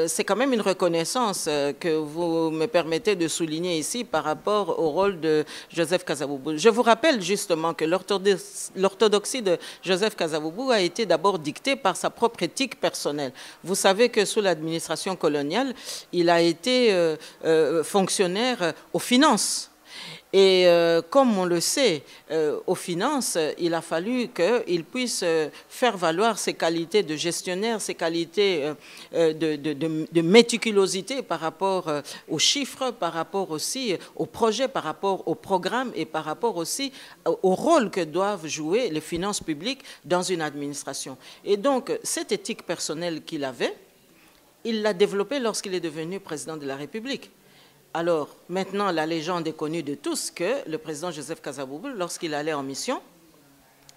c'est quand même une reconnaissance que vous me permettez de souligner ici par rapport au rôle de Joseph Kasavubu. Je vous rappelle justement que l'orthodoxie de Joseph Kasavubu a été d'abord dictée par sa propre éthique personnelle. Vous savez que sous l'administration coloniale, il a été fonctionnaire aux finances. Et comme on le sait, aux finances, il a fallu qu'il puisse faire valoir ses qualités de gestionnaire, ses qualités de méticulosité par rapport aux chiffres, par rapport aussi aux projets, par rapport aux programmes et par rapport aussi au rôle que doivent jouer les finances publiques dans une administration. Et donc, cette éthique personnelle qu'il avait, il l'a développée lorsqu'il est devenu président de la République. Alors, maintenant, la légende est connue de tous que le président Joseph Kasavubu, lorsqu'il allait en mission,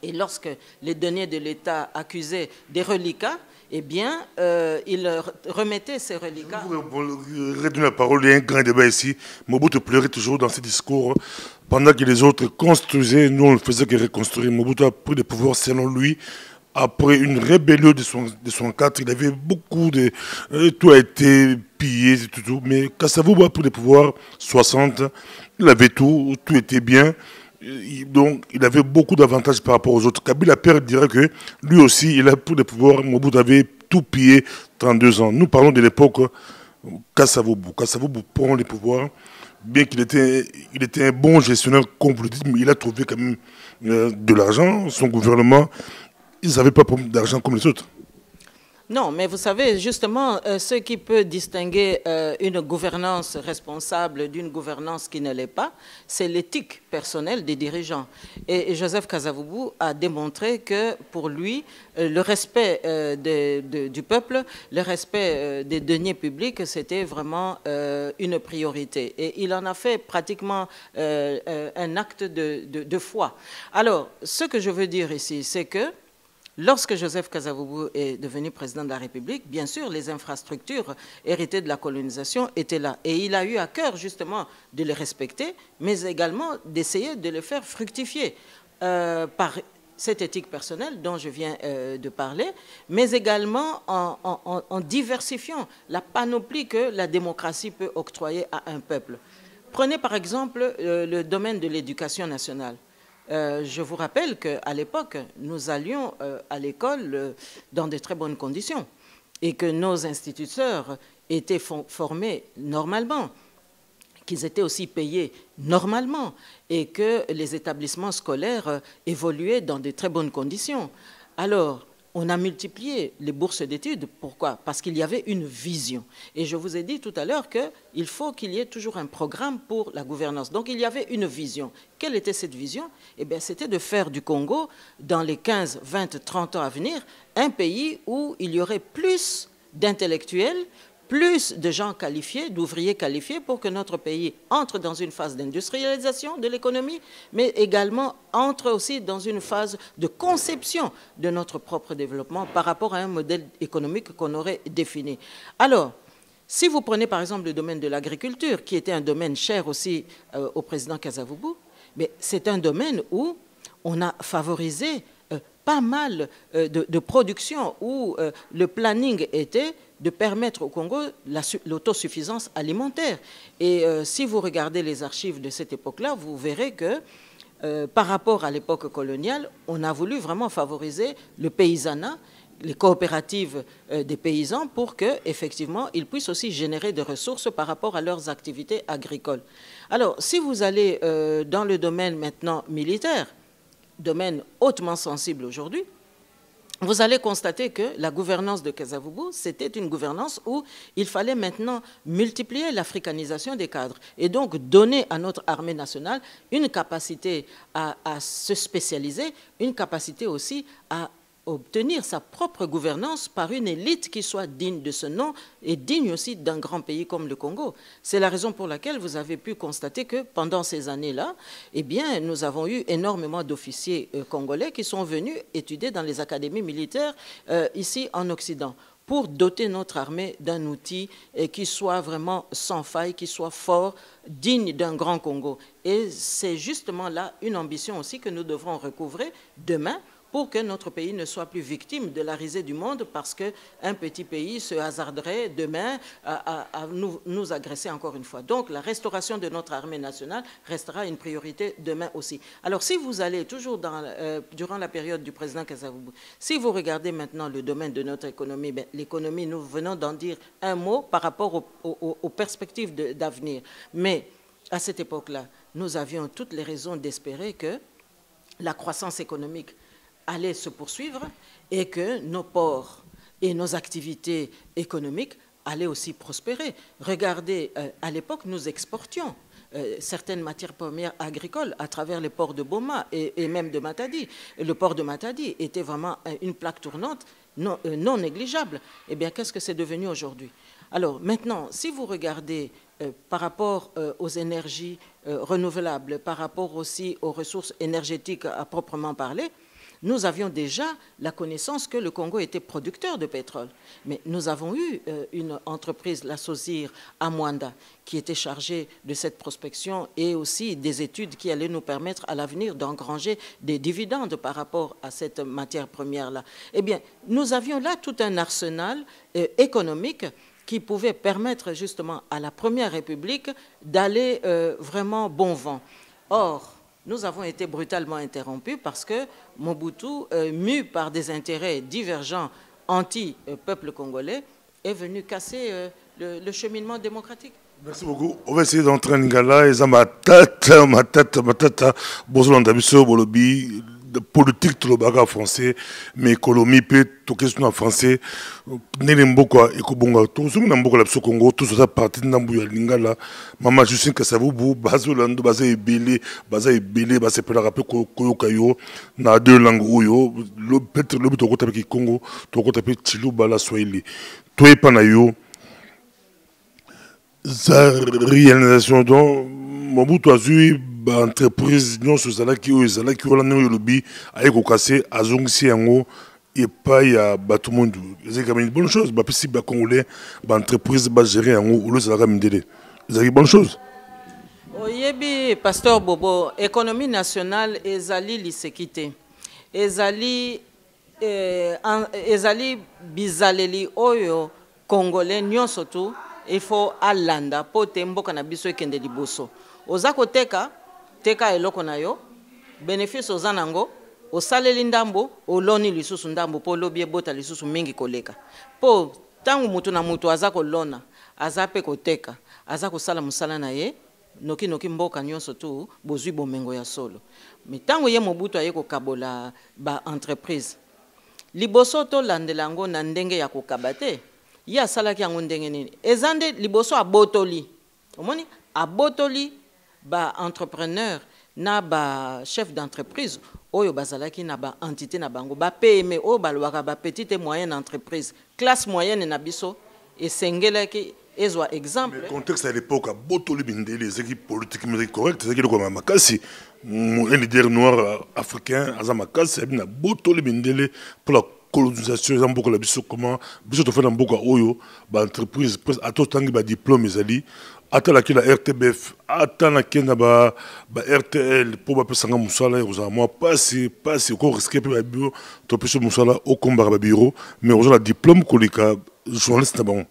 et lorsque les deniers de l'État accusaient des reliquats, eh bien, il remettait ces reliquats. Vous redonnez la parole, il y a un grand débat ici. Mobutu pleurait toujours dans ses discours. Pendant que les autres construisaient, nous, on ne faisait que reconstruire. Mobutu a pris le pouvoir, selon lui. Après une rébellion de son 4, il avait beaucoup de... tout a été pillé, tout. Mais Kasavubu a pris le pouvoir, 60, il avait tout était bien. Donc, il avait beaucoup d'avantages par rapport aux autres. Kabila Père dirait que lui aussi, il a pris le pouvoir. Mobutu avait tout pillé, 32 ans. Nous parlons de l'époque Kasavubu. Kasavubu prend le pouvoir. Bien qu'il était un bon gestionnaire, comme vous le dites, mais il a trouvé quand même de l'argent. Son gouvernement... Ils n'avaient pas d'argent comme les autres. Non, mais vous savez, justement, ce qui peut distinguer une gouvernance responsable d'une gouvernance qui ne l'est pas, c'est l'éthique personnelle des dirigeants. Et Joseph Kasavubu a démontré que, pour lui, le respect du peuple, le respect des deniers publics, c'était vraiment une priorité. Et il en a fait pratiquement un acte de foi. Alors, ce que je veux dire ici, c'est que lorsque Joseph Kasavubu est devenu président de la République, bien sûr, les infrastructures héritées de la colonisation étaient là. Et il a eu à cœur, justement, de les respecter, mais également d'essayer de les faire fructifier par cette éthique personnelle dont je viens de parler, mais également en diversifiant la panoplie que la démocratie peut octroyer à un peuple. Prenez par exemple le domaine de l'éducation nationale. Je vous rappelle qu'à l'époque, nous allions à l'école dans de très bonnes conditions et que nos instituteurs étaient formés normalement, qu'ils étaient aussi payés normalement et que les établissements scolaires évoluaient dans de très bonnes conditions. Alors, on a multiplié les bourses d'études. Pourquoi? Parce qu'il y avait une vision. Et je vous ai dit tout à l'heure qu'il faut qu'il y ait toujours un programme pour la gouvernance. Donc, il y avait une vision. Quelle était cette vision? Eh bien, c'était de faire du Congo, dans les 15, 20, 30 ans à venir, un pays où il y aurait plus d'intellectuels, plus de gens qualifiés, d'ouvriers qualifiés, pour que notre pays entre dans une phase d'industrialisation de l'économie, mais également entre aussi dans une phase de conception de notre propre développement par rapport à un modèle économique qu'on aurait défini. Alors, si vous prenez par exemple le domaine de l'agriculture, qui était un domaine cher aussi au président Kasavubu, mais c'est un domaine où on a favorisé pas mal de production où le planning était de permettre au Congo l'autosuffisance alimentaire. Et si vous regardez les archives de cette époque-là, vous verrez que par rapport à l'époque coloniale, on a voulu vraiment favoriser le paysanat, les coopératives des paysans pour qu'effectivement, ils puissent aussi générer des ressources par rapport à leurs activités agricoles. Alors, si vous allez dans le domaine maintenant militaire, domaine hautement sensible aujourd'hui, vous allez constater que la gouvernance de Kasavubu, c'était une gouvernance où il fallait maintenant multiplier l'africanisation des cadres et donc donner à notre armée nationale une capacité à se spécialiser, une capacité aussi à obtenir sa propre gouvernance par une élite qui soit digne de ce nom et digne aussi d'un grand pays comme le Congo. C'est la raison pour laquelle vous avez pu constater que pendant ces années-là, eh bien, nous avons eu énormément d'officiers congolais qui sont venus étudier dans les académies militaires ici en Occident pour doter notre armée d'un outil qui soit vraiment sans faille, qui soit fort, digne d'un grand Congo. Et c'est justement là une ambition aussi que nous devrons recouvrer demain pour que notre pays ne soit plus victime de la risée du monde parce qu'un petit pays se hasarderait demain à nous agresser encore une fois. Donc la restauration de notre armée nationale restera une priorité demain aussi. Alors si vous allez toujours durant la période du président Kasavubu, si vous regardez maintenant le domaine de notre économie, l'économie, nous venons d'en dire un mot par rapport aux perspectives d'avenir. Mais à cette époque-là, nous avions toutes les raisons d'espérer que la croissance économique allait se poursuivre et que nos ports et nos activités économiques allaient aussi prospérer. Regardez, à l'époque, nous exportions certaines matières premières agricoles à travers les ports de Boma et même de Matadi. Le port de Matadi était vraiment une plaque tournante non négligeable. Eh bien, qu'est-ce que c'est devenu aujourd'hui? Alors, maintenant, si vous regardez par rapport aux énergies renouvelables, par rapport aussi aux ressources énergétiques à proprement parler, nous avions déjà la connaissance que le Congo était producteur de pétrole. Mais nous avons eu une entreprise, la SOSIR, à Mwanda, qui était chargée de cette prospection et aussi des études qui allaient nous permettre à l'avenir d'engranger des dividendes par rapport à cette matière première-là. Eh bien, nous avions là tout un arsenal économique qui pouvait permettre justement à la Première République d'aller vraiment bon vent. Or, nous avons été brutalement interrompus parce que Mobutu, mu par des intérêts divergents anti-peuple congolais, est venu casser le cheminement démocratique. Merci beaucoup. On va essayer d'entrer en Ngala. Et ça ma tête, Bozolanda Bisso, Bolobi, politique tout le bagage français, mais économie peut tout question en français. Nélimboka et Kobonga, tout ce monde a la Congo, tout ça partie de Nambuya Lingala. Maman Justine Kasavubu, Bazolando, Bazé Belé, Bazé peut la rappeler Koyokayo, na deux langues Oyo, le peut-être le but au côté avec Congo, tout au côté avec Chilou, Bala Swahili. Toi et Panayo. Sa réalisation donc Mobutu a eu entreprise non sociale qui ont le lobby avec au cassé à zongsi yango et pas ya batumundu c'est quand même une bonne chose ba pisi ba congolais ba entreprise ba gérer yango ou le salaire mindele c'est une bonne chose. Oyebi pasteur Bobo, économie nationale ezali lisekité ezali bizaleli oyo congolais nyonso tu il faut alanda po temboka na biso ekende liboso ozako teka eloko na yo bénéfice ozanango osaleli ndambo oloni lisusu ndambo po lobi ebota lisusu mingi koleka po tangu mutu na mutu azako lona azape koteka azako sala musala na ye noki mboka nyonso tu bozwi bomengo ya solo mais tangu ye Mobutu aye kokabola ba entreprise liboso to landelango na ndenge ya kokabate ya salaki yango ndenge nini ezande liboso abotoli omoni abotoli ba entrepreneur na ba chef d'entreprise oyo bazalaki na ba entité na bango ba PME oyo balwaka ba petite et moyenne entreprise classe moyenne na biso esengelaki ezwa exemple. Le contexte à l'époque abotoli bindele les équipes politiques mais correct c'est que comme Makasi un leader noir africain azamakasi abina botoli bindele pour la colonisation en beaucoup la biso comment biso to fait dans beaucoup oyo ba entreprise presque à tout temps ba diplôme ezali atalaki la RTBF atanaki na ba RTL po bapesanga mosala ozala mwa pasi okorisike mpe babiro topesa mosala okombaka babiro mais ozala diplôme koleka journaliste na bango.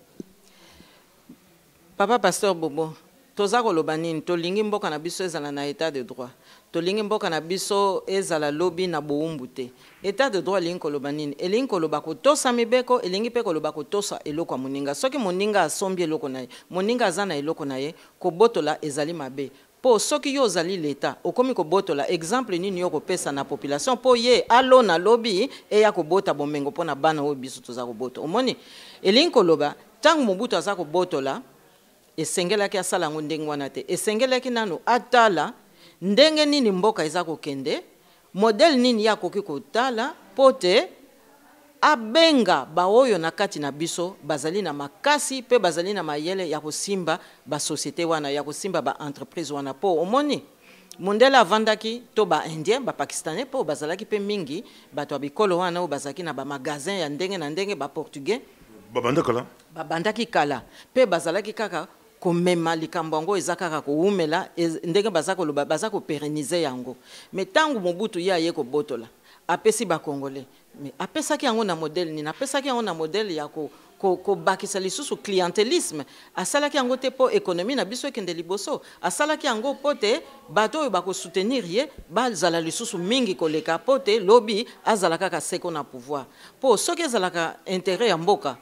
Papa Pasteur Bobo, toza koloba nini tolingi mboka na biso ezala na état de droit, tolingi mboka na biso ezala lobi na bowumbu te. État de droit elingi koloba nini? Elingi koloba kotosa mibeko, elingi mpe koloba kotosa eloko ya moninga. Soki moninga asombi eloko na ye, moninga aza na eloko na ye, kobotola ezali mabe. Po soki yo ozali leta, okomi kobotola exemple nini yo kopesa na population po ye alo na lobi eya kobota bomengo po na bana oyo biso toza kobota. Omoni elingi koloba tangu Mobutu aza kobotola esengelaki asala ngo ndenge wana te, esengelaki nano atala ndenge nini mboka eza kokende, modèle nini ya koki kotala pote abenga baoyo na kati na biso bazali na makasi pe bazali na mayele ya kosimba ba société wana, ya kosimba ba entreprise wana. Po omoni mondela avandaki to ba indien ba pakistanais po bazalaki pe mingi bato abikolo wana o bazaki na ba magasin ya ndenge na ndenge ba portugais babandaki kala pe bazalaki kaka komema likambo yango eza kaka koumela ndenge baza koloba baza kopéreniser yango. Mais tangu Mobutu ya ye kobotola apesi ba congolais, mais apesaki yango na modèle nini? Apesaki yango na modèle ya ko bakisa lisusu clientélisme. Asalaki yango te po économie na biso ekende liboso, asalaki yango po te bato oyo bako soutenir ye bazala lisusu mingi koleka po te lobi azala kaka seko na pouvoir. Po soki ezalaka intérêt ya mboka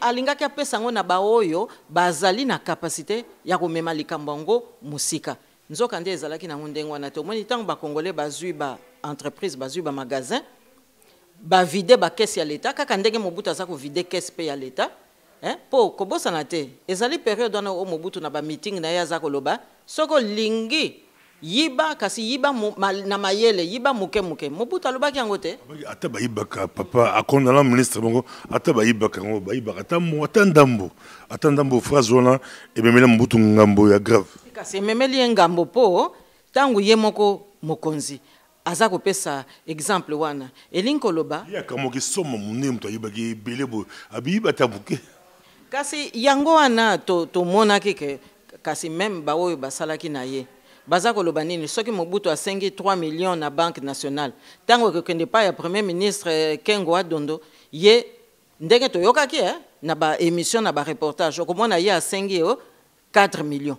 alingaki apesa ngo na baoyo bazali na capacité ya komema likambo yango musika. Nzoka nde ezalaki na ndenge wana te. Omoni ntango bakongolais bazwi ba entreprise bazwi ba magasin bavide bakesi ya leta kaka ndenge Mobutu aza kovide kesi pe ya leta po kobosana te. Ezali période wana o Mobutu na ba meeting na ye aza koloba soko lingi yiba kasi yiba na mayele yiba muke Mobutu alobaki yango te. Ata bayibaka papa akonda la ministre bongo ata bayibaka ngo bayibaka ata ndambo phrase wana ememela Mobutu ngambo ya grave. Kasi ememeli ngambo po tangu ye moko mokonzi aza kopesa exemple wana elingi koloba ya kamoki soma mune mtu ayibaki belebo abiba tabuke. Kasi yango wana to monaki ke kasi même ba oyo basalaki na ye baza koloba nini soki Mobutu asengi 3 millions na banque nationale tango kokende pa ya premier ministre Kengo Adondo ye ndenge toyokaki na ba émission na ba reportage okomona ye asengi 4 millions.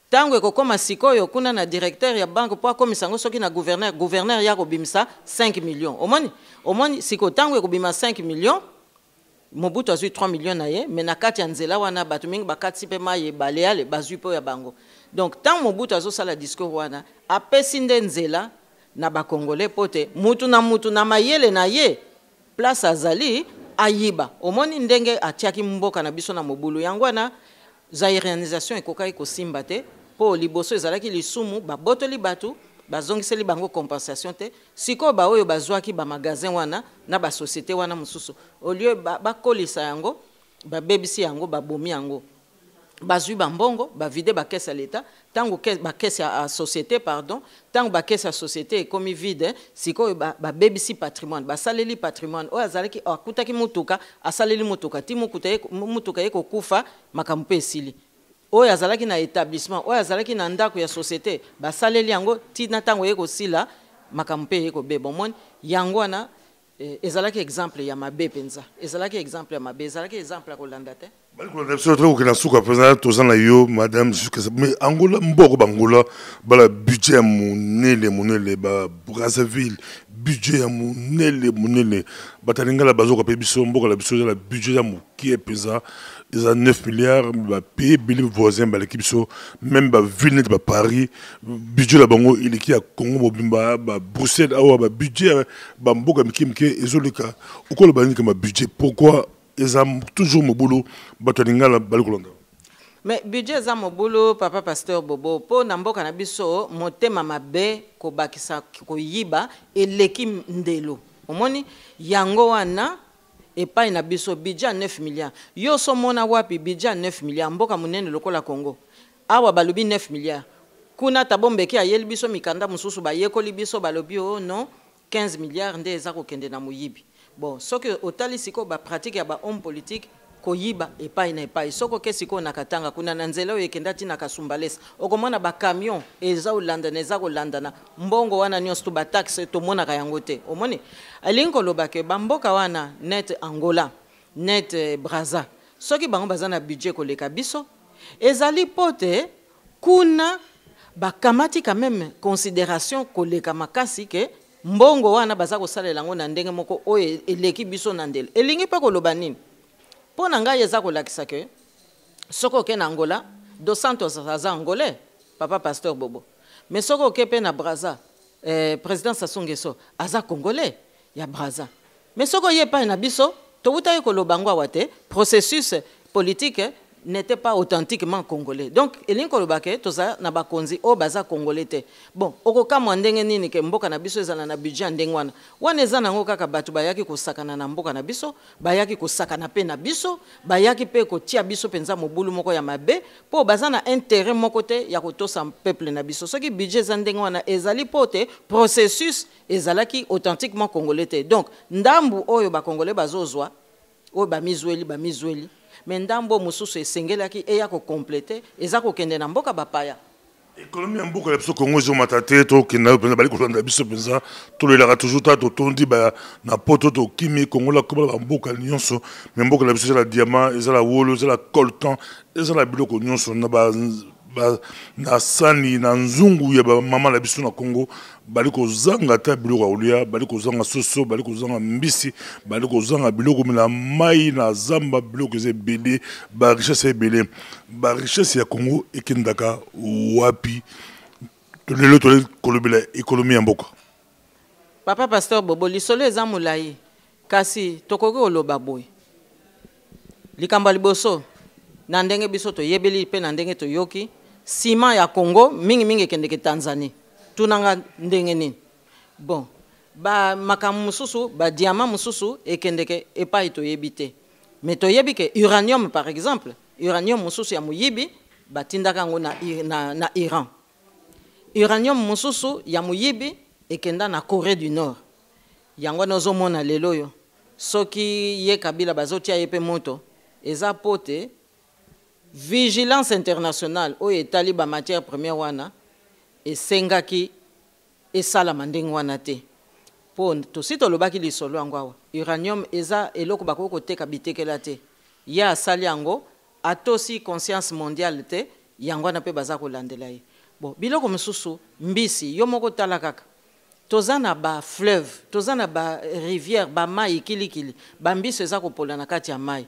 Tango ekokoma sikoyo kuna na directeur ya banque po akomisa ngo soki na gouverneur ya kobimisa 5 millions. Omoni siko tango ekobima 5 millions Mobutu azwi 3 millions na ye mais na kati ya nzela wana bato mingi bakati pe maye baleale bazwi po ya bango. Donc tant Mobutu azosala discours wana apesi nde nzela na bakongolais pote mutu na mayele na ye place azali ayiba. Omoni ndenge atiaki mboka na biso na mobulu yango wana zairianisation ekokai kosimba te po liboso ezalaki lisumu babotoli batu bazongiseli bango compensation te siko ba oyo bazwaki ba magasin wana na ba société wana mususu au lieu bakolisa yango babebisi yango babomi yango bazwi bambongo bavide bakese ya leta tango bakese ya société pardon tango bakese ya société ekomi vide siko babebisi patrimoine basaleli patrimoine oyo azalaki akutaki mutuka asaleli mutuka ti mutuka ye kokufa makambo mpe esili oyo azalaki na établissement oyo azalaki na ndako ya société basaleli yango tina tango ye kosila makambo mpe ye kobeba. Omoni yango wana ezalaki exemple ya mabe penza, ezalaki exemple ya mabe, ezalaki exemple ya kolanda te. Madame, mais Angola, Bangola, bala budget monele, ba Brazzaville, budget monele, batalinga la bazo kape biso mboka la biso la budget qui est pesant, ils ont 9 milliards, ba pays bili voisin ba l'équipe so, même ba ville de Paris, budget la bango il qui a Congo bimba, ba Bruxelles awa ba budget ba mboka mikimke ezoleka. Ukolo ba ni comme budget pourquoi ils ont toujours mon boulot, batalinga balikolonda. Mais budget za mon boulot, papa pasteur Bobo, po namboka na biso motema mabe ko bakisa ko yiba eleki ndelo. Omoni yango wana epai na biso budget 9 milliards. Yo so mona wapi budget 9 milliards mboka munene lokola Congo. Awa balobi 9 milliards. Kuna tabombeki ayeli biso mikanda mususu ba yekoli biso balobi oh non 15 milliards nde eza ko kende na muyibi. Bon, ce que otali siko ba pratique ya ba homme politique koyiba epai na epai soko ke siko na katanga kuna na nzela oyo ekenda tina kasumbalesa okomona ba camion eza olandana eza kolandana mbongo wana nyonso to ba taxe tomonaka yango te omoni alingi koloba ke bamboka wana net Angola net Brazza soki bango baza na budget koleka biso ezali pote kuna bakamati quand même considération koleka makasi ke mbongo wana baza kosalela ngo na ndenge moko oyo eleki biso na ndele elingi pe koloba nini po na ngai eza kolakisa ke soko ke na Angola Dos Santos aza angolais papa pasteur Bobo mais soko ke pe na Brazza président Sassou Nguesso aza congolais ya Brazza mais soko ye pa na biso to uta koloba ngo awate processus politique n'était pas authentiquement congolais. Donc, elingi koloba ke toza na bakonzi o baza congolais te. Bon, okokamwa ndenge nini ke mboka na biso ezala na budget ndenge wana. Wana eza nango kaka batu bayaki kosakana na mboka na biso, bayaki kosakana pe na biso, bayaki pe kotia biso penza mobulu moko ya mabe, po baza na intérêt moko te ya kotosa peuple na biso. Soki budget za ndenge wana ezali pote processus ezalaki authentiquement congolais te. Donc, ndambu oyo ba congolais bazozwa, oyo ba mizweli mais ndambo mususu esengelaki eya ko compléter eza ko kende na mboka bapaya économie mboka la biso Congo zo matate to kenda penza bali ko landa biso penza to le la toujours ta to tondi ba na poto to kimi Congo la ko ba mboka nyonso mais mboka la biso la diamant eza la wolo eza la coltan eza la biloko nyonso na ba na sani na nzungu ya ba mama la biso na Congo bali ko zanga ta biloko olia bali ko zanga soso bali ko zanga mbisi bali ko zanga biloko na mai na zamba biloko ze belé ba richesse belé ba richesse ya Congo ekendaka wapi to lelo to kolobela économie ya mboka papa pasteur Bobo lisolo eza mulai kasi tokoki oloba boy likamba liboso na ndenge biso to yebeli pe na ndenge to yoki ciment ya Congo mingi ekendeke Tanzanie tunanga ndenge nini bon ba makamu mususu ba diamant mususu ekendeke epai to yebite mais to yebike uranium par exemple uranium mususu ya muyibi batindaka ngo na Iran uranium mususu ya muyibi ekenda na Corée du Nord yango nazomona lelo yo soki ye Kabila bazotia yepe moto eza pote vigilance internationale oyo etali ba matière première wana esengaki esala mandenge wana te po tosi tolobaki lisolo yango awa uranium eza eloko bakoko koteka bitekela te ya asali yango atosi conscience mondiale te yango wana pe baza kolandela ye bon biloko mosusu mbisi yo moko tala kaka toza na ba fleuve toza na ba rivière ba mai kilikili ba mbisi eza kopola na kati ya mai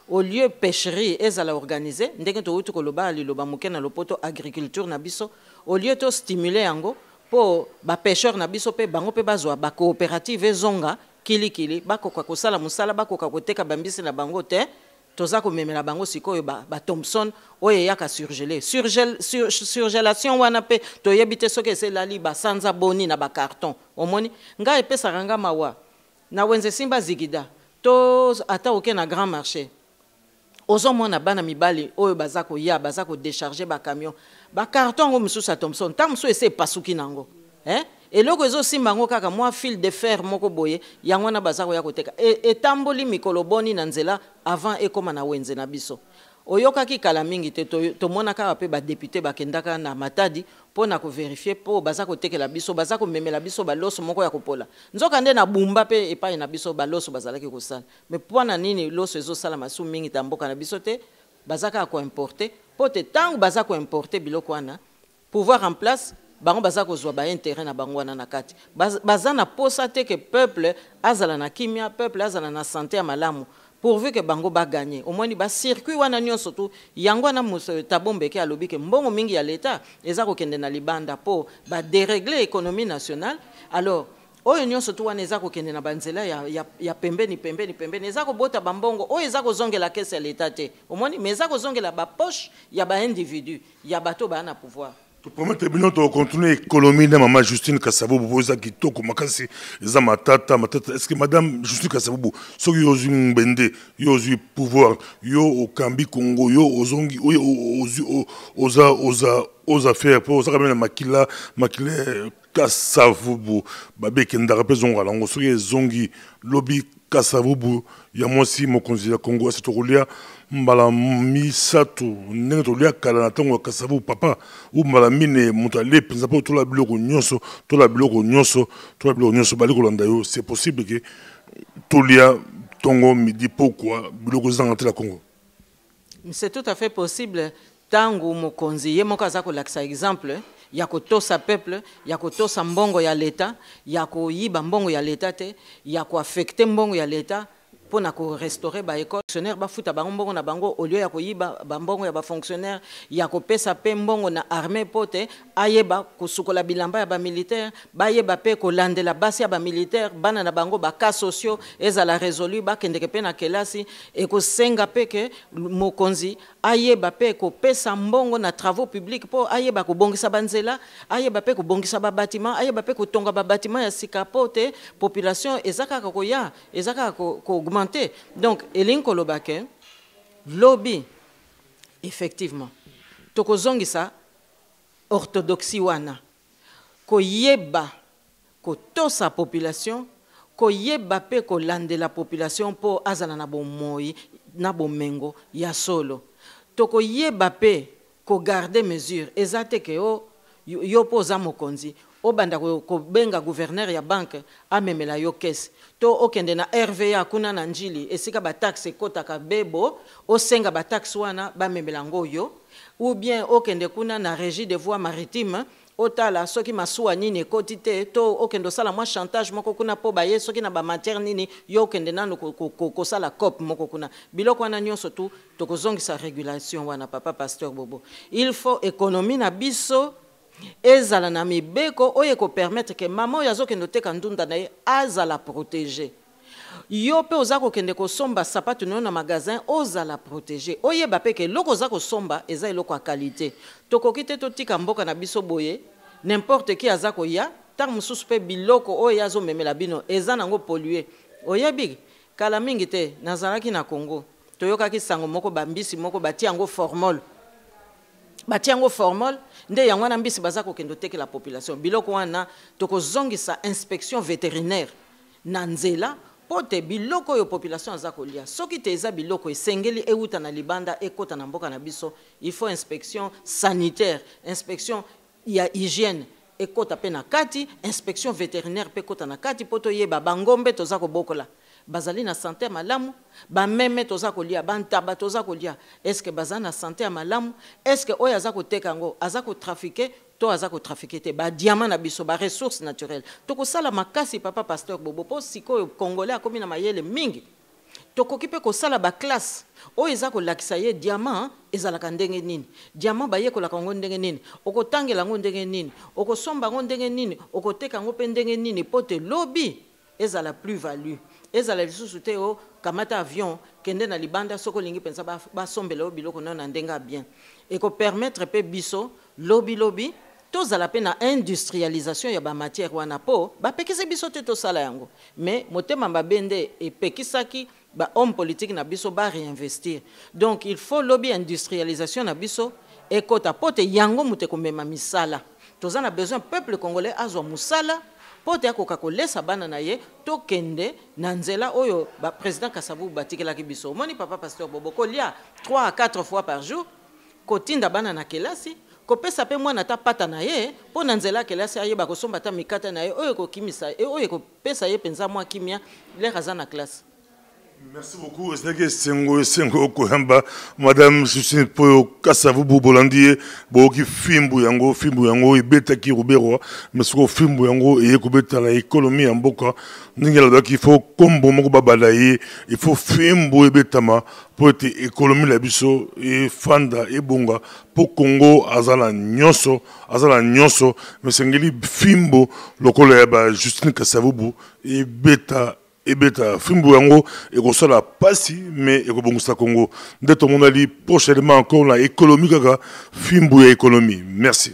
au lieu pêcherie ezala organisée ndenge to utu koloba liloba moke na lopoto agriculture na biso au lieu to stimuler yango po ba pêcheur na biso pe bango pe bazwa ba coopérative ezonga kilikili bakoka kosala musala bakoka koteka bambisi na bango te toza komemela bango sikoyo ba Thompson oyo yaka surgélation wana pe to yebite soki eselali ba sanza boni na ba carton omoni nga epesaka nga mawa na wenze simba zigida to ata oke na grand marché ozomona bana mibali oyo bazako ya bazako décharger ba camion ba carton ngo mususu a Thompson ta musu ese pasuki nango eloko ezo simba ngo kaka mwa fil de fer moko boye yango na bazako ya koteka etamboli mikolo boni na nzela avant ekoma na wenze na biso oyokaki kala mingi te tomona kaka pe ba député bakendaka na Matadi pona ko vérifier po bazako tekela biso bazako memela biso baloso moko ya kopola nzoka nde na bumba pe epai na biso baloso bazalaki kosala mais pona nini loso ezo sala masu mingi tamboka na biso te bazaka ko importer po te tangu bazako importer biloko wana pouvoir en place bango bazako zwa ba intérêt na bango wana na kati bazana posa te que peuple azala na kimia peuple azala na santé ya malamu pourvu que bango ba gagner au moins ba circuit wana nyonso tu yango na tabombeke alobi ke mbongo mingi ya leta eza ko kende na libanda po ba dérégler économie nationale alors oyo nyonso tu wana eza ko kende na banzela ya pembeni eza ko bota bambongo oyo eza ko zongela kese ya leta te au moins mais eza ko zongela ba poche ya ba individu ya bato ba na pouvoir. Tu promets que tu continuer l'économie de Maman Justine Kassabou, vous avez dit que Makasi, matata. Est-ce que Madame Justine Kassabou, so yo zu bende, yo zu pouvoir, yo au Kambi Congo, yo aux ongi, aux affaires, pour ça quand makila Kassabou, babé kenda rapé zonga, lango so zongi lobby Kasavubu ya mwasi mokonzi ya Congo c'est tokolia mbala misato ndenge tolia kala na tango Kasavubu papa ou mbala mine mutale penza po tola biloko nyonso bali kolanda yo c'est possible que tolia tongo midi pourquoi biloko zanga la Congo. C'est tout à fait possible tango mokonzi ye moko aza kolakisa exemple ya kotosa peuple, ya kotosa mbongo ya l'État, ya koyiba mbongo ya l'État te, ya ko affecter mbongo ya l'État pour na ko restaurer ba école fonctionnaire ba futa ba mbongo na bango au lieu ya koyiba ba mbongo ya ba fonctionnaire, ya ko pesa pe mbongo na armée pote ayeba kosukola bilamba ya ba militaire, ba yeba pe ko landela basi ya ba militaire, bana na bango ba cas sociaux ezala résolu ba kendeke pe na kelasi e ko senga pe ke mokonzi ayeba pe ko pesa mbongo na travaux publics po ayeba ko bongisa banzela, ayeba pe ko bongisa ba bâtiment, ayeba pe ko tonga ba bâtiment ya sikapote population ezaka ko ya ezaka ko augmenter. Donc elin kolobake lobby effectivement tokozongisa orthodoxie wana ko yeba ko tosa population ko yeba pe ko lande la population po azala na bomoi na bomengo ya solo toko yeba pe ko garder mesure ezate ke yo poza mokonzi o banda ko benga gouverneur ya banque amemela yo caisse to okende na RVA kuna na njili esika ba taxe kotaka bebo o senga ba taxe wana ba memela ngoyo ou bien okende kuna na régie des voies maritimes otala soki masuwa nini ekoti te to okende osala mwa chantage moko kuna po baye soki na ba matière nini yo okende nano kosala COP moko kuna biloko wana nyonso tu tokozongisa régulation wana papa pasteur Bobo. Il faut économie na biso ezala na mibeko oye ko permettre que maman yazo kende teka ndunda na ye azala protéger. Yo pe ozako kende ko somba sapatu no na magasin ozala protéger. Oye ba pe ke loko ozako somba eza eloko ya qualité. Tokokite to tika mboka na biso boye n'importe qui azako ya tar mususu pe biloko oye azo memela bino eza nango polluer. Oyebi kala mingi te nazalaki na Congo. Toyokaki sango moko bambisi moko bati yango formol. Batiango formol nde yango na mbisi bazako kendo teke la population biloko wana tokozongisa inspection vétérinaire na nzela pote biloko yo population azako lia soki te eza biloko esengeli euta na libanda ekota na mboka na biso il faut inspection sanitaire inspection ya hygiène ekota pe na kati inspection vétérinaire pe kota na kati poto yeba bangombe tozako bokola bazali na santé malamu ba meme toza kolia bantaba toza kolia est-ce que bazana na santé malamu est-ce que oya za ko teka ngo azako trafiquer to azako trafiquer te ba diamant na biso ba ressources naturelles toko sala makasi papa pasteur Bobo po siko congolais akomi na mayele mingi toko kipe ko sala ba classe o ezako lakisa ye diamant ezalaka ndenge nini diamant ba ye ko la kongo ndenge nini okotangela ngo ndenge nini okosomba ngo ndenge nini okoteka ngo pe ndenge nini pote lobby ezala plus-value ezala lisusu te o kamata avion kende na libanda soko lingi pensa ba sombela biloko na ndenga bien et ko permettre pe biso lobby tozala pe na industrialisation ya ba matière wana po ba pekise biso te to sala yango mais motema mbabende e pekisaki ba homme politique na biso ba réinvestir donc il faut lobby industrialisation na biso et kota pote yango mute ko mema misala tozana besoin peuple congolais azwa musala pote akoka kolesa bana na ye to kende na nzela oyo ba président Kasavubu batikela ki biso moni papa pasteur Bobo kolia 3 à 4 fois par jour kotinda bana na kelasi kopesa pe mwana ta pata na ye po na nzela kelasi ayeba kosomba ta mikata na ye oyo kokimisa e oyo kopesa ye penza mwa kimia le raza na classe. Merci beaucoup. C'est que Sengo Kohamba, Madame Susine Poyo Kasavubu Bolandi, Boki Fimbu Yango, Beta ki Rubero, mais ce qu'on Fimbu Yango et Ekobeta la économie en Boka, Ningala qu'il faut combo Moko Babalaye, il faut Fimbu et Betama pour être économie la biso et Fanda et Bonga pour Congo Azala Nyonso, mais Sengeli Fimbu, le collègue Justine Kasavubu et Beta. Et beta fimbu yango et ko sala pasi mais et ko bongusa Congo ndeto monali prochainement encore la économie kaka fimbu ya économie. Merci.